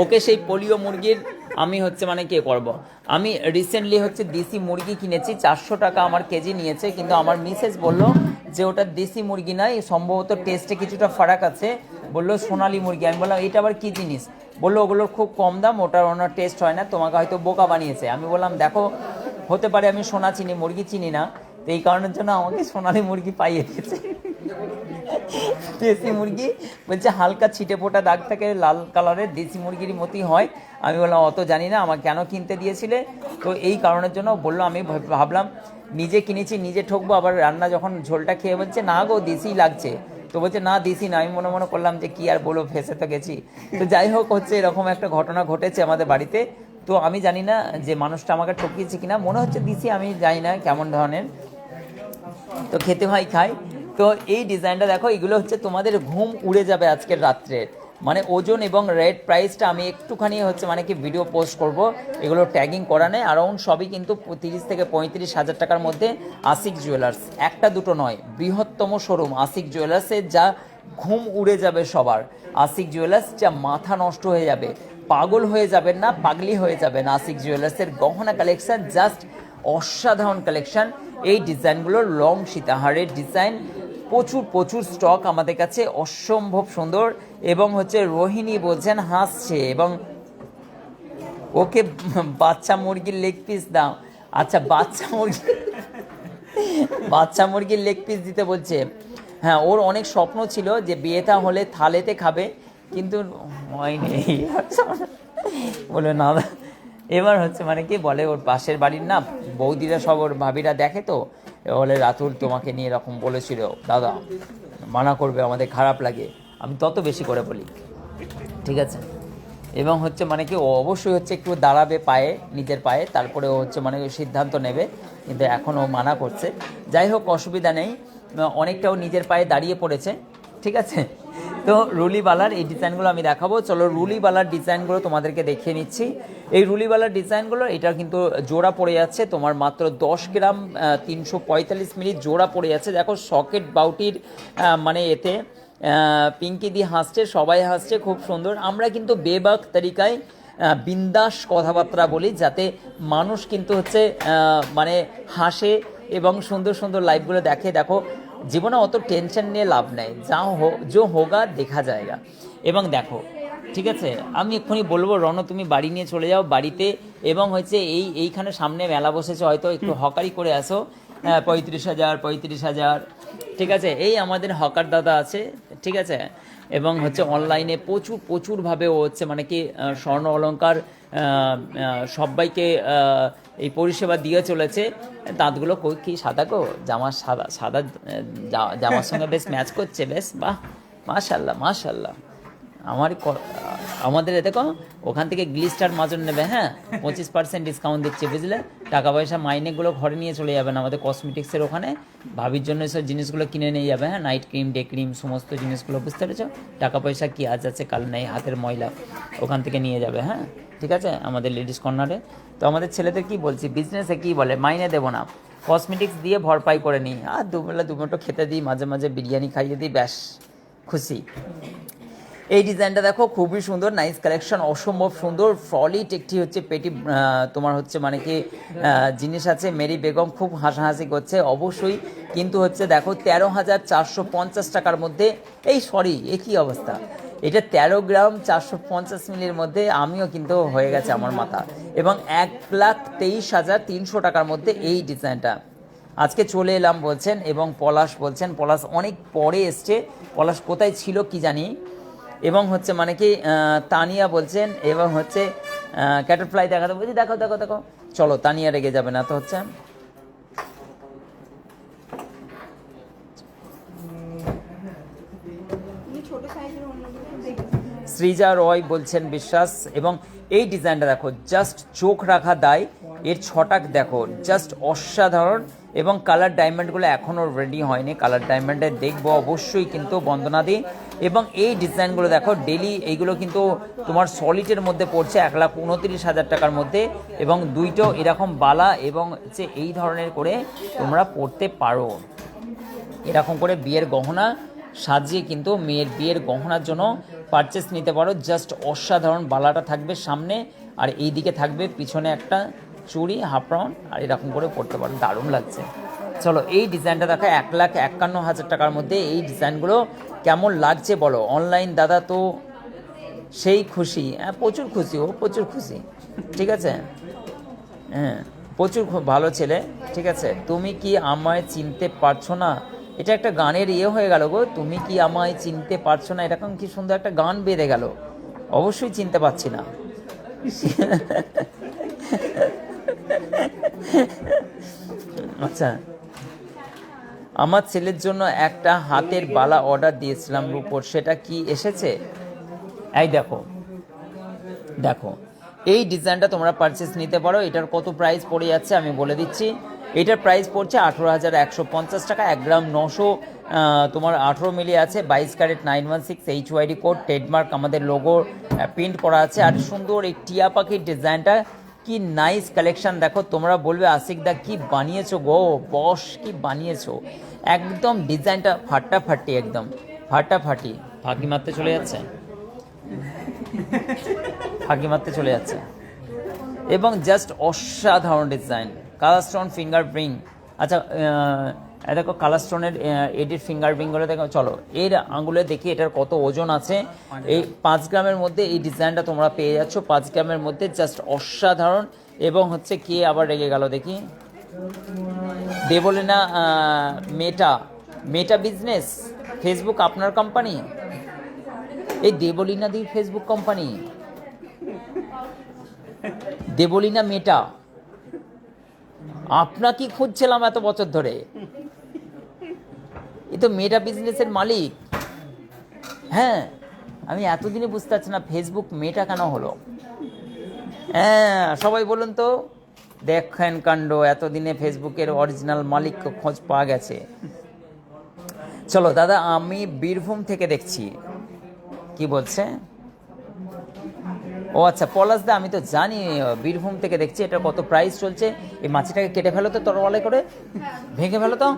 ওকে সেই পোলিও মুরগির আমি হচ্ছে মানে কে করব। আমি রিসেন্টলি হচ্ছে দেশি মুরগি কিনেছি, 400 টাকা আমার কেজি নিয়েছে, কিন্তু আমার মিসেস বলল যে ওটা দেশি মুরগি নয়, সম্ভবত টেস্টে কিছুটা ফারাক আছে, বললো সোনালি মুরগি। আমি বললাম এটা আবার কী জিনিস, বললো ওগুলোর খুব কম দাম, ওনার টেস্ট হয় না, তোমাকে হয়তো বোকা বানিয়েছে। আমি বললাম দেখো হতে পারে, আমি সোনা চিনি মুরগি চিনি না, তো এই কারণের জন্য আমাকে সোনালি মুরগি পাইয়ে দিয়েছে। দেশি মুরগি বলছে হালকা ছিটে ফোটা দাগ থাকে, লাল কালারের, দেশি মুরগির মতোই হয়। আমি বললাম অত জানি না, আমার কেন কিনতে দিয়েছিলে। তো এই কারণের জন্য বললো, আমি ভাবলাম নিজে কিনেছি নিজে ঠকবো, আবার রান্না যখন ঝোলটা খেয়ে বলছে না গো দেশি লাগছে, তো বলছে না দেশি না। আমি মনে করলাম যে কি আর বলো, ফেসে তো গেছি। তো যাই হোক হচ্ছে এরকম একটা ঘটনা ঘটেছে আমাদের বাড়িতে। তো আমি জানি না যে মানুষটা আমাকে ঠকিয়েছে কিনা, মনে হচ্ছে দেশি, আমি জানি না কেমন ধরনের, তো খেতে হয় খাই। তো এই ডিজাইনটা দেখো, এগুলো হচ্ছে তোমাদের ঘুম উড়ে যাবে আজকের রাত্রে। মানে ওজন এবং রেট প্রাইসটা আমি একটুখানি হচ্ছে মানে কি ভিডিও পোস্ট করব, এগুলো ট্যাগিং করা নেই, অ্যারাউন্ড সবই কিন্তু 30 থেকে 35,000 টাকার মধ্যে। আশিক জুয়েলার্স একটা দুটো নয়, বৃহত্তম শোরুম আশিক জুয়েলার্সের, যা ঘুম উড়ে যাবে সবার। আশিক জুয়েলার্স, যা মাথা নষ্ট হয়ে যাবে, পাগল হয়ে যাবেন না, পাগলি হয়ে যাবেন। আশিক জুয়েলার্সের গহনা কালেকশন জাস্ট অসাধারণ কালেকশন। এই ডিজাইনগুলো লং সীতাহারের ডিজাইন, প্রচুর স্টক আমাদের কাছে, অসম্ভব সুন্দর। এবং হচ্ছে রোহিণী বলছেন হাসছে, এবং ওকে বাচ্চা মুরগির লেগ পিস দাও। আচ্ছা, বাচ্চা মুরগির লেগ পিস দিতে বলছে। হ্যাঁ, ওর অনেক স্বপ্ন ছিল যে বিয়েটা হলে থালেতে খাবে, কিন্তু হয়নি। বলে না, এবার হচ্ছে মানে কি বলে, ওর পাশের বাড়ির না বৌদিরা সব ওর ভাবিরা দেখে, তো বলে রাতুল তোমাকে নিয়ে এরকম বলেছিল দাদা, মানা করবে, আমাদের খারাপ লাগে। আমি তত বেশি করে বলি, ঠিক আছে। এবং হচ্ছে মানে কি ও অবশ্যই হচ্ছে একটু দাঁড়াবে পায়ে, নিজের পায়ে, তারপরে ও হচ্ছে মানে সিদ্ধান্ত নেবে, কিন্তু এখন ও মানা করছে। যাই হোক, অসুবিধা নেই, অনেকটাও নিজের পায়ে দাঁড়িয়ে পড়েছে, ঠিক আছে। তো রুলিবালার এই ডিজাইনগুলো আমি দেখাবো। চলো রুলিবালার ডিজাইনগুলো তোমাদেরকে দেখিয়ে নিচ্ছি। এই রুলিবালার ডিজাইনগুলো এটা কিন্তু জোড়া পড়ে যাচ্ছে তোমার মাত্র 10 গ্রাম 345 মিনিট জোড়া পড়ে যাচ্ছে। দেখো সকেট বাউটির মানে এতে পিঙ্কি দি হাসছে, সবাই হাসছে, খুব সুন্দর। আমরা কিন্তু বেবাক তরিকায় বিন্দাস কথাবার্তা বলি, যাতে মানুষ কিন্তু হচ্ছে মানে হাসে এবং সুন্দর সুন্দর লাইভগুলো দেখে। দেখো জীবনে অত টেনশন নিয়ে লাভ নেই, যা হোগা দেখা যায়গা। এবং দেখো, ঠিক আছে, আমি এক্ষুনি বলবো রণ তুমি বাড়ি নিয়ে চলে যাও বাড়িতে, এবং হচ্ছে এইখানে সামনে মেলা বসেছে, হয়তো একটু হকারি করে আসো। 35,000, ঠিক আছে। এই আমাদের হকার দাদা আছে, ঠিক আছে। এবং হচ্ছে অনলাইনে প্রচুরভাবে ও হচ্ছে মানে কি স্বর্ণ অলংকার সবাইকে এই পরিষেবা দিয়ে চলেছে। দাঁতগুলো কি সাদা গো, সাদা জামার সঙ্গে বেশ ম্যাচ করছে, বেশ বাহ, মাশাল্লাহ মাশাল্লাহ। আমাদের দেখো ওখান থেকে গ্লিস্টার মাজন নেবে, হ্যাঁ 25% ডিসকাউন্ট দিচ্ছে, বুঝলে। টাকা পয়সা মাইনেগুলো ঘরে নিয়ে চলে যাবেন আমাদের কসমেটিক্সের ওখানে, ভাবির জন্য এসব জিনিসগুলো কিনে নিয়ে যাবে, হ্যাঁ, নাইট ক্রিম, ডে ক্রিম, সমস্ত জিনিসগুলো, বুঝতে পেরেছো। টাকা পয়সা কি আজ আছে কাল নেই, হাতের ময়লা ওখান থেকে নিয়ে যাবে, হ্যাঁ, ঠিক আছে, আমাদের লেডিস কর্নারে। তো আমাদের ছেলেদের কি বলছি, বিজনেসে কি বলে, মাইনে দেবো না, কসমেটিক্স দিয়ে ভরপাই করে নিই, আর দুবেলা দুমুঠো খেতে দিই, মাঝে মাঝে বিরিয়ানি খাইয়ে দিই, ব্যাস খুশি। এই ডিজাইনটা দেখো খুবই সুন্দর, নাইস কালেকশন, অসম্ভব সুন্দর, ফলিট একটি হচ্ছে পেটি তোমার হচ্ছে মানে কি জিনিস আছে। মেরি বেগম খুব হাসাহাসি করছে অবশ্যই, কিন্তু হচ্ছে দেখো 13,450 টাকার মধ্যে, একই অবস্থা, এটা 13 গ্রাম 450 মিলির মধ্যে, আমিও কিন্তু হয়ে গেছে আমার মাথা। এবং 1,23,300 টাকার মধ্যে এই ডিজাইনটা আজকে চলে এলাম বলছেন। এবং পলাশ বলছেন, পলাশ অনেক পরে এসছে, পলাশ কোথায় ছিল কি জানি। এবং হচ্ছে মানে কি তানিয়া বলছেন, এবং হচ্ছে ক্যাটারফ্লাই দেখাতে বলছি, দেখো দেখো দেখো, চলো তানিয়া রেগে যাবে না তো। হচ্ছে সৃজা রয় বলছেন বিশ্বাস। এবং এই ডিজাইনটা দেখো, জাস্ট চোখ রাখা দায়, এর ছটাক দেখো, জাস্ট অসাধারণ। এবং কালার ডায়মন্ডগুলো এখনও রেডি হয়নি, কালার ডায়মন্ডে দেখবো অবশ্যই কিন্তু বন্দনা দিই। এবং এই ডিজাইনগুলো দেখো ডেলি, এইগুলো কিন্তু তোমার সলিডের মধ্যে পড়ছে 1,29,000 টাকার মধ্যে। এবং দুইটাও এরকম বালা, এবং হচ্ছে এই ধরনের করে তোমরা পড়তে পারো, এরকম করে বিয়ের গহনা সাজিয়ে কিন্তু মেয়ের বিয়ের গহনার জন্য পারচেস নিতে পারো। জাস্ট অসাধারণ, বালাটা থাকবে সামনে, আর এই দিকে থাকবে পিছনে একটা চুড়ি হাফ রাউন্ড, আর এরকম করে পড়তে পারো, দারুণ লাগছে। চলো এই ডিজাইনটা দেখো 1,51,000 টাকার মধ্যে, এই ডিজাইনগুলো কেমন লাগছে বলো। অনলাইন দাদা তো সেই খুশি, হ্যাঁ প্রচুর খুশি, ও প্রচুর খুশি, ঠিক আছে, হ্যাঁ প্রচুর ভালো ছেলে, ঠিক আছে। তুমি কি আমায় চিনতে পারছো না, এটা একটা গানের হয়ে গেল গো, তুমি কি আমায় চিনতে পারছো না, এরকম কি সুন্দর একটা গান বেঁধে গেল। অবশ্যই চিনতে পারছি না। আচ্ছা, আমার ছেলের জন্য একটা হাতের বালা অর্ডার দিয়েছিলাম রূপোর, সেটা কি এসেছে? এই দেখো দেখো, এই ডিজাইনটা তোমরা পারচেস নিতে পারো। এটার কত প্রাইস পড়ে যাচ্ছে আমি বলে দিচ্ছি। এটার প্রাইস পড়ছে 18,150 টাকা, 1 গ্রাম 900 তোমার 18 মিলি আছে, 22 ক্যারেট 916 HYD কোড, ট্রেডমার্ক আমাদের লোগো প্রিন্ট করা আছে। আর সুন্দর এই টিয়া পাখির ডিজাইনটা, কি নাইস কালেকশন। দেখো তোমরা বলবে আশিক দা কি বানিয়েছো গো, বস কি বানিয়েছো, একদম ডিজাইনটা ফাটাফাটি, একদম ফাটাফাটি। ফাঁকি মারতে চলে যাচ্ছে, ফাঁকি মারতে চলে যাচ্ছে। এবং জাস্ট অসাধারণ design, colour stone finger print. আচ্ছা দেখো কালার স্টোনের এডির ফিঙ্গার ফিঙ্গারে দেখো। চলো এর আঙুলে দেখি এটার কত ওজন আছে। এই 5 গ্রামের মধ্যে এই ডিজাইনটা তোমরা পেয়ে যাচ্ছ, 5 গ্রামের মধ্যে, জাস্ট অসাধারণ। এবং হচ্ছে কি আবার রেগে গেল দেখি, দেবলিনা মেটা বিজনেস ফেসবুক আপনার কোম্পানি? এই Debolina di Facebook company, Debolina Meta, আপনাকে খুঁজছিলাম এত বছর ধরে। এ তো মেটা বিজনেসের মালিক। হ্যাঁ, আমি এতদিনে বুঝতে পারছি না ফেসবুক মেটা কেন হলো। হ্যাঁ, সবাই বলুন তো, দেখেন কাণ্ড, এতদিনে ফেসবুকের অরিজিনাল মালিক খোঁজ পাওয়া গেছে। চলো দাদা, আমি বীরভূম থেকে দেখছি। কি বলছে? ও আচ্ছা, পলাশদা, আমি তো জানি, বীরভূম থেকে দেখছি। এটা কত প্রাইস চলছে? এই মাছিটাকে কেটে ফেলো তো, তরোয়ালে করে ভেঙে ফেলো তো,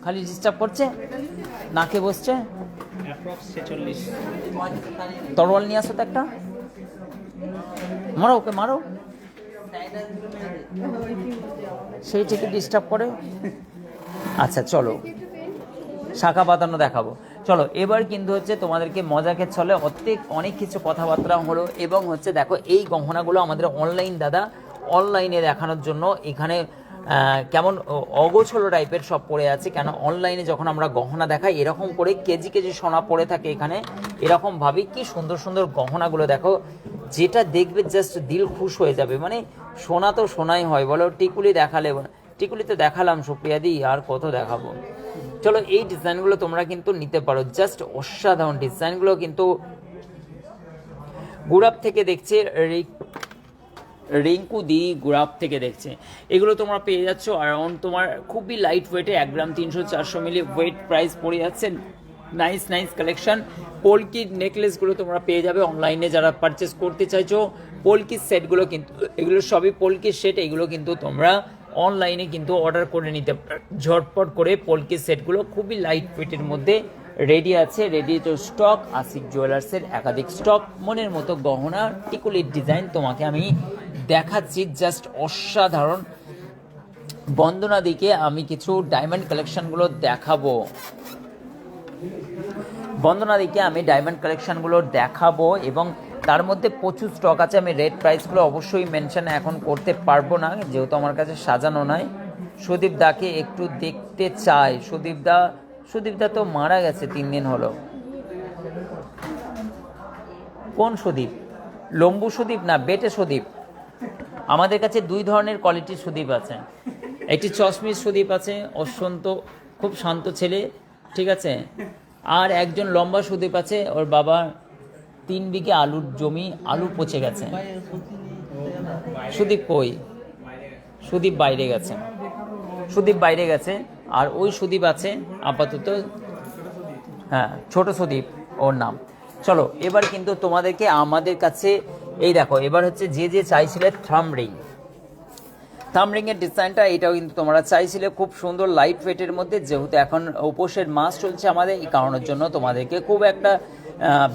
খালি ডিস্টার্ব করছে, নাকে বসছে। তরোয়াল নিয়ে আসো তো একটা, মারো ওকে, মারো। সেই থেকে ডিস্টার্ব করে। আচ্ছা চলো, শাখা বাঁধানো দেখাবো। চলো এবার কিন্তু হচ্ছে তোমাদেরকে মজাকে চলে অনেক কিছু কথাবার্তা হলো। এবং হচ্ছে দেখো, এই গহনাগুলো আমাদের অনলাইন দাদা, অনলাইনে দেখানোর জন্য এখানে কেমন অগোছলো টাইপের সব পড়ে আছে। কেন অনলাইনে যখন আমরা গহনা দেখাই এরকম করে কেজি কেজি সোনা পড়ে থাকে এখানে, এরকম ভাবে কি সুন্দর সুন্দর গহনাগুলো দেখো, যেটা দেখবে জাস্ট দিল খুশ হয়ে যাবে। মানে সোনা তো সোনাই হয় বলো। টিকুলি দেখালে, টিকুলি তো দেখালাম সুপ্রিয়া দি, আর কত দেখাবো। চলো এই ডিজাইনগুলো তোমরা কিন্তু নিতে পারো, জাস্ট অসাধারণ ডিজাইনগুলো। কিন্তু গুড়াপ থেকে দেখছে রিঙ্কু দি, গুড়াপ থেকে দেখছে। এগুলো তোমরা পেয়ে যাচ্ছ অ্যারাউন্ড তোমার খুবই লাইট ওয়েটে, 1 গ্রাম 300-400 মিলি ওয়েট, প্রাইস পড়ে যাচ্ছে। Nice nice collection. পোলকি নেকলেসগুলো তোমরা পেয়ে যাবে অনলাইনে, যারা পারচেস করতে চাইছো। পোলকির সেটগুলো কিন্তু, এগুলো সবই পোলকির সেট, এগুলো কিন্তু তোমরা অনলাইনে কিন্তু অর্ডার করে নিতে ঝটপট করে। পোলকির সেটগুলো খুবই লাইট ওয়েটের মধ্যে রেডি আছে, রেডি টু স্টক। আশিক জুয়েলার্সের একাধিক স্টক, মনের মতো গহনা, টিকুলির ডিজাইন তোমাকে আমি দেখাচ্ছি, জাস্ট অসাধারণ। বন্দনা দিকে আমি কিছু ডায়মন্ড কালেকশনগুলো দেখাবো, বন্দনা দিকে আমি ডায়মন্ড কালেকশনগুলো দেখাবো। এবং তার মধ্যে প্রচুর স্টক আছে। আমি রেট প্রাইসগুলো অবশ্যই মেনশন এখন করতে পারবো না, যেহেতু আমার কাছে সাজানো নয়। সুদীপ দাকে একটু দেখতে চাই। সুদীপ দা তো মারা গেছে 3 দিন হলো। কোন সুদীপ? লম্বু সুদীপ না বেটে সুদীপ? আমাদের কাছে 2 ধরনের কোয়ালিটির সুদীপ আছে। একটি চশমির সুদীপ আছে, অত্যন্ত খুব শান্ত ছেলে, ঠিক আছে। আর একজন লম্বা সুদীপ আছে, ওর বাবা 3 বিঘে আলুর জমি, আলু পচে গেছে। সুদীপ কই? সুদীপ বাইরে গেছে, সুদীপ বাইরে গেছে। আর ওই সুদীপ আছে আপাতত, হ্যাঁ, ছোট সুদীপ ওর নাম। চলো এবার কিন্তু তোমাদেরকে আমাদের কাছে এই দেখো, এবার হচ্ছে যে চাইছিলে থামরিংয়ের ডিজাইনটা, এটাও কিন্তু তোমরা চাইছিলে, খুব সুন্দর লাইট ওয়েটের মধ্যে। যেহেতু এখন উপোসের মাস চলছে আমাদের, এই কারণের জন্য তোমাদেরকে খুব একটা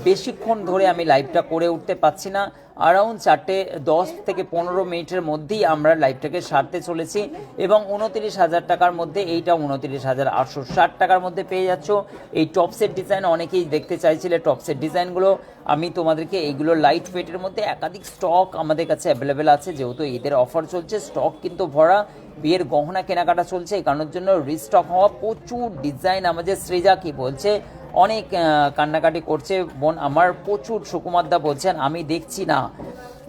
বেশিক্ষণ ধরে আমি লাইভটা করে উঠতে পারছি না। অ্যারাউন্ড 4:10 থেকে 15 মিনিটের মধ্যেই আমরা লাইভটাকে সারতে চলেছি। এবং 29,000 টাকার মধ্যে, এইটা 29,860 টাকার মধ্যে পেয়ে যাচ্ছ। এই টপসের ডিজাইন অনেকেই দেখতে চাইছিলে, টপসের ডিজাইনগুলো আমি তোমাদেরকে এইগুলো লাইট ওয়েটের মধ্যে একাধিক স্টক আমাদের কাছে অ্যাভেলেবেল আছে। যেহেতু ঈদের অফার চলছে, স্টক কিন্তু ভরা, বিয়ের গহনা কেনাকাটা চলছে, এই কারণের জন্য রিস্টক হওয়া প্রচুর ডিজাইন। আমাদের সৃজা কি বলছে, অনেক কান্নাকাটি করছে বোন আমার, প্রচুর। সুকুমারদা বলছেন আমি দেখছি না।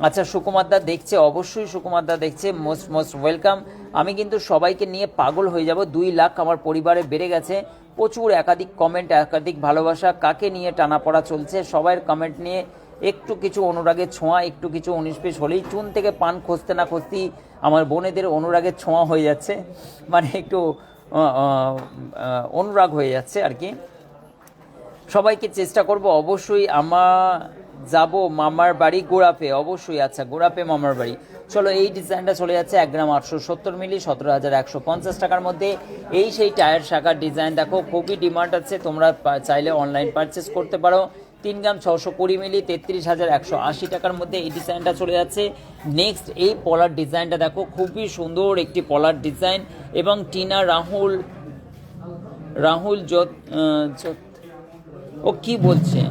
আচ্ছা, সুকুমারদা দেখছে, অবশ্যই সুকুমারদা দেখছে, মোস্ট ওয়েলকাম। আমি কিন্তু সবাইকে নিয়ে পাগল হয়ে যাব। 2 লাখ আমার পরিবারে বেড়ে গেছে, প্রচুর একাধিক কমেন্ট, একাধিক ভালোবাসা। কাকে নিয়ে টানাপড়া চলছে, সবার কমেন্ট নিয়ে একটু কিছু অনুরাগের ছোঁয়া, একটু কিছু 19-20 হলেই চুন থেকে পান খুঁজতে না খুঁজতেই আমার বোনেদের অনুরাগের ছোঁয়া হয়ে যাচ্ছে, মানে একটু অনুরাগ হয়ে যাচ্ছে আর কি। সবাইকে চেষ্টা করব অবশ্যই। যাব মামার বাড়ি গোড়াপে, অবশ্যই। আচ্ছা, গোড়াপে মামার বাড়ি। চলো এই ডিজাইনটা চলে যাচ্ছে 1 গ্রাম 870 মিলি, 17,150 টাকার মধ্যে। এই সেই টায়ার শাখার ডিজাইন দেখো, খুবই ডিমান্ড আছে, তোমরা চাইলে অনলাইন পারচেস করতে পারো। 3 গ্রাম 620 মিলি, 33,180 টাকার মধ্যে এই ডিজাইনটা চলে যাচ্ছে। নেক্সট এই পলার ডিজাইনটা দেখো, খুবই সুন্দর একটি পলার ডিজাইন। এবং টিনা রাহুল রাহুল ও কি বলছে,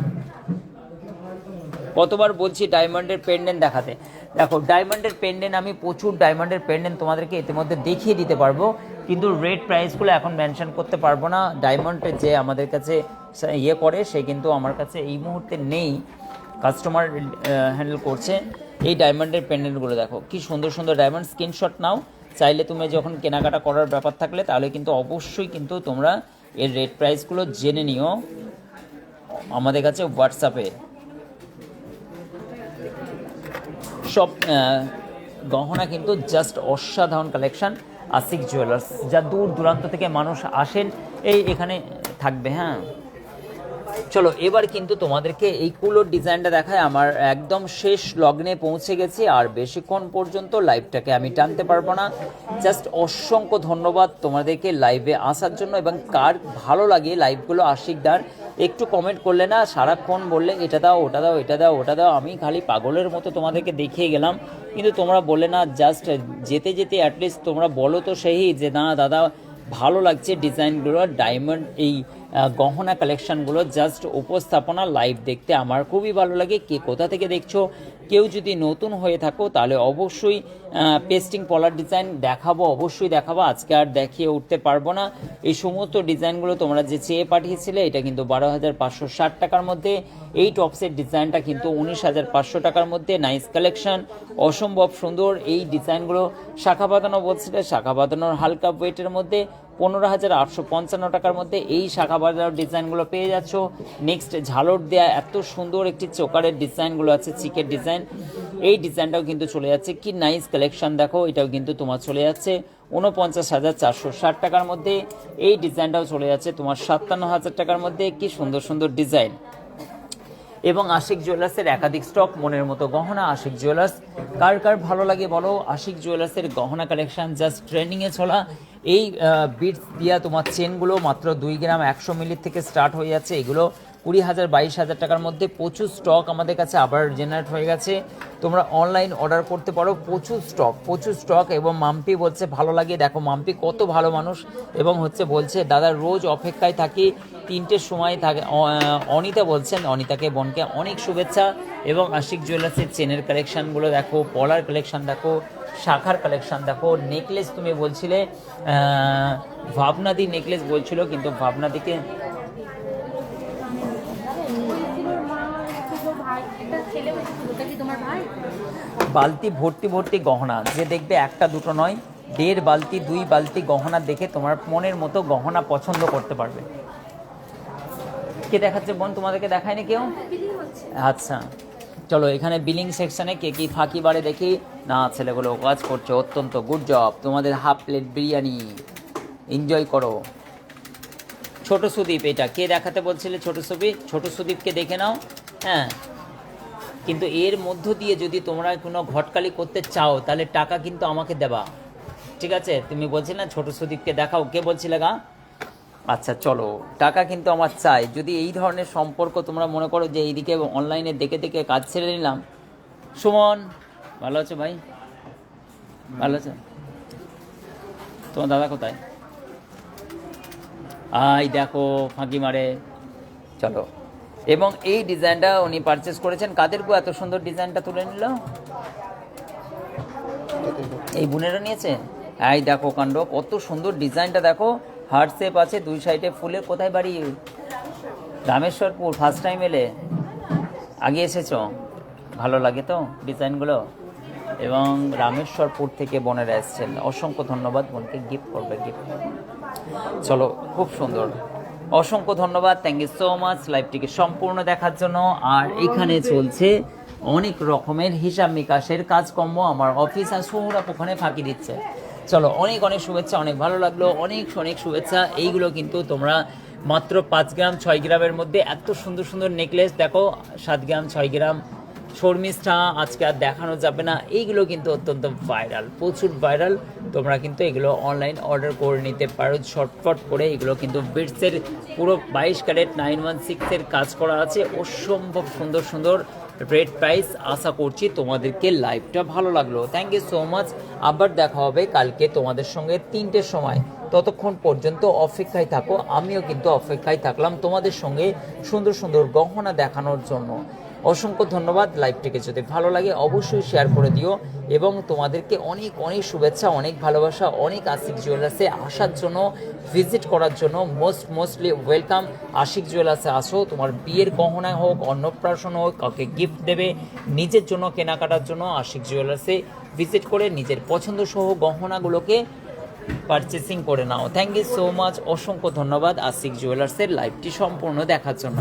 কতবার বলছি ডায়মন্ডের পেন্ডেন্ট দেখাতে। দেখো ডায়মন্ডের পেন্ডেন্ট আমি প্রচুর ডায়মন্ডের পেন্ডেন্ট তোমাদেরকে ইতিমধ্যে দেখিয়ে দিতে পারবো, কিন্তু রেট প্রাইসগুলো এখন মেনশন করতে পারবো না। ডায়মন্ডের যে আমাদের কাছে ইয়ে করে সে কিন্তু আমার কাছে এই মুহূর্তে নেই, কাস্টমার হ্যান্ডেল করছে। এই ডায়মন্ডের পেন্ডেন্টগুলো দেখো কি সুন্দর সুন্দর ডায়মন্ড, স্ক্রিনশট নাও, চাইলে তুমি যখন কেনাকাটা করার ব্যাপার থাকলে তাহলে কিন্তু অবশ্যই কিন্তু তোমরা এর রেট প্রাইসগুলো জেনে নিও আমাদের কাছে হোয়াটসঅ্যাপে। সব গহনা কিন্তু জাস্ট অসাধারণ কালেকশন আশিক জুয়েলার্স, যা দূর দূরান্ত থেকে মানুষ আসেন এই এখানে থাকবে। হ্যাঁ চলো এবার কিন্তু তোমাদেরকে এই কুলোর ডিজাইনটা দেখায়। আমার একদম শেষ লগ্নে পৌঁছে গেছি, আর বেশিক্ষণ পর্যন্ত লাইভটাকে আমি টানতে পারবো না। জাস্ট অসংখ্য ধন্যবাদ তোমাদেরকে লাইভে আসার জন্য, এবং কার ভালো লাগে লাইভগুলো আশিকদার একটু কমেন্ট করলে না, সারাক্ষণ বললে এটা দাও ওটা দাও এটা দাও ওটা দাও, আমি খালি পাগলের মতো তোমাদেরকে দেখিয়ে গেলাম, কিন্তু তোমরা বললে না। জাস্ট যেতে যেতে অ্যাটলিস্ট তোমরা বলো তো সেই যে না দাদা ভালো লাগছে ডিজাইনগুলো, ডায়মন্ড এই গহনা কালেকশানগুলো জাস্ট উপস্থাপনা লাইভ দেখতে আমার খুবই ভালো লাগে। কে কোথা থেকে দেখছো, কেউ যদি নতুন হয়ে থাকো তাহলে অবশ্যই পেস্টিং পলার ডিজাইন দেখাবো, অবশ্যই দেখাবো, আজকে আর দেখিয়ে উঠতে পারবো না। এই সমস্ত ডিজাইনগুলো তোমরা যে চেয়ে পাঠিয়েছিলে এটা কিন্তু 12,560 টাকার মধ্যে, এই টপসের ডিজাইনটা কিন্তু 19,500 টাকার মধ্যে। নাইস কালেকশন, অসম্ভব সুন্দর এই ডিজাইনগুলো। শাখা বাঁধানো বলছিলে, শাখা বাঁধানোর হালকা ওয়েটের মধ্যে 15,855 টাকার মধ্যে এই শাখা বাঁধানোর ডিজাইনগুলো পেয়ে যাচ্ছ। নেক্সট ঝালর দেয়া এত সুন্দর একটি চোকারের ডিজাইনগুলো আছে, চিকের ডিজাইন, এই ডিজাইনটাও কিন্তু চলে যাচ্ছে। কি নাইস কালেকশন দেখো, এটাও কিন্তু তোমার চলে যাচ্ছে 49,460 টাকার মধ্যে। এই ডিজাইনটাও চলে যাচ্ছে তোমার 57,000 টাকার মধ্যে। কি সুন্দর সুন্দর ডিজাইন। এবং আশিক জুয়েলার্সের একাধিক স্টক, মনের মতো গহনা। আশিক জুয়েলার্স কার কার ভালো লাগে বলো। আশিক জুয়েলার্সের গহনা কালেকশন জাস্ট ট্রেন্ডিংয়ে চলা। এই বিটস দিয়া তোমার চেনগুলো মাত্র 2 গ্রাম 100 মিলির থেকে স্টার্ট হয়ে যাচ্ছে, এগুলো 20,000 22,000 টাকার মধ্যে। প্রচুর স্টক আমাদের কাছে আবার জেনারেট হয়ে গেছে, তোমরা অনলাইন অর্ডার করতে পারো। প্রচুর স্টক। এবং মাম্পি বলছে ভালো লাগে, দেখো মাম্পি কত ভালো মানুষ, এবং বলছে দাদা রোজ অপেক্ষায় থাকি, 3টের সময় থাকে। অনিতা বলছেন, অনিতাকে বোনকে অনেক শুভেচ্ছা। এবং আশিক জুয়েলার্সের চেনের কালেকশানগুলো দেখো, পলার কালেকশান দেখো, শাখার কালেকশান দেখো। নেকলেস তুমি বলছিলে ভাবনাদি নেকলেস বলছিল, কিন্তু ভাবনাদিকে বালতি ভর্তি ভর্তি গহনা, যে দেখবে একটা দুটো নয় 1.5 বালতি 2 বালতি গহনা দেখে তোমার মনের মতো গহনা পছন্দ করতে পারবে। কে দেখাচ্ছে বোন, তোমাদেরকে দেখায়নি কেউ? আচ্ছা চলো এখানে বিলিং সেকশনে কে কি ফাঁকি বাড়ে দেখি। না ছেলেগুলো কাজ করছে, অত্যন্ত গুড জব। তোমাদের হাফ প্লেট বিরিয়ানি এনজয় করো। ছোট সুদীপ, এটা কে দেখাতে বলছিলে? ছোট সুদীপকে দেখে নাও। হ্যাঁ কিন্তু এর মধ্য দিয়ে যদি তোমরা কোনো ঘটকালি করতে চাও তাহলে টাকা কিন্তু আমাকে দেবা, ঠিক আছে? তুমি বলছিলে না ছোট সুদীপকে দেখাও, কে বলছিলে গা? আচ্ছা চলো, টাকা কিন্তু আমার চাই। যদি এই ধরনের সম্পর্ক তোমরা মনে করো যে এইদিকে অনলাইনে দেখে দেখে কাজ ছেড়ে নিলাম। সুমন ভালো আছো ভাই? ভালো আছো? তোমার দাদা কোথায়? দেখো ফাঁকি মারে। চলো, এবং এই ডিজাইনটা উনি পারচেস করেছেন। কাদের গো এত সুন্দর ডিজাইনটা তুলে নিল? এই বোনেরা নিয়েছে। দেখো কাণ্ড, কত সুন্দর ডিজাইনটা দেখো। হার্ট শেপ আছে, 2 সাইডে ফুলের। কোথায় বাড়ি? রামেশ্বরপুর। ফার্স্ট টাইম এলে? আগে এসেছো? ভালো লাগে তো ডিজাইনগুলো? এবং রামেশ্বরপুর থেকে বোনেরা এসছেন, অসংখ্য ধন্যবাদ। বোনকে গিফট করবে, গিফট। চলো, খুব সুন্দর, অসংখ্য ধন্যবাদ। থ্যাংক ইউ সো মাচ লাইভটিকে সম্পূর্ণ দেখার জন্য। আর এখানে চলছে অনেক রকমের হিসাব নিকাশের কাজকর্ম। আমার অফিস আর সৌরভ ওখানে ফাঁকি দিচ্ছে। চলো, অনেক অনেক শুভেচ্ছা, অনেক ভালো লাগলো, অনেক অনেক শুভেচ্ছা। এইগুলো কিন্তু তোমরা মাত্র 5 গ্রাম 6 গ্রামের মধ্যে এত সুন্দর সুন্দর নেকলেস দেখো। 7 গ্রাম 6 গ্রাম শর্মিষ্ঠা আজকে আর দেখানো যাবে না। এইগুলো কিন্তু অত্যন্ত ভাইরাল, প্রচুর ভাইরাল। তোমরা কিন্তু এগুলো অনলাইন অর্ডার করে নিতে পারো শর্টকাট করে। এগুলো কিন্তু বিটসের পুরো 22 ক্যারেট 916 এর কাজ করা আছে। অসম্ভব সুন্দর সুন্দর রেট প্রাইস। আশা করছি তোমাদেরকে লাইভটা ভালো লাগলো। Thank you so much. আবার দেখা হবে কালকে তোমাদের সঙ্গে 3টের সময়। ততক্ষণ পর্যন্ত অপেক্ষায় থাকো, আমিও কিন্তু অপেক্ষায় থাকলাম তোমাদের সঙ্গে সুন্দর সুন্দর গহনা দেখানোর জন্য। অসংখ্য ধন্যবাদ। লাইভটিকে যদি ভালো লাগে অবশ্যই শেয়ার করে দিও এবং তোমাদেরকে অনেক অনেক শুভেচ্ছা, অনেক ভালোবাসা, অনেক আশিক জুয়েলার্সে আসার জন্য, ভিজিট করার জন্য মোস্টলি ওয়েলকাম। আশিক জুয়েলার্সে আসো, তোমার বিয়ের গহনা হোক, অন্নপ্রাশন হোক, কাউকে গিফট দেবে, নিজের জন্য কেনাকাটার জন্য আশিক জুয়েলার্সে ভিজিট করে নিজের পছন্দসহ গহনাগুলোকে পারচেসিং করে নাও। Thank you so much. অসংখ্য ধন্যবাদ আশিক জুয়েলার্সের লাইভটি সম্পূর্ণ দেখার জন্য।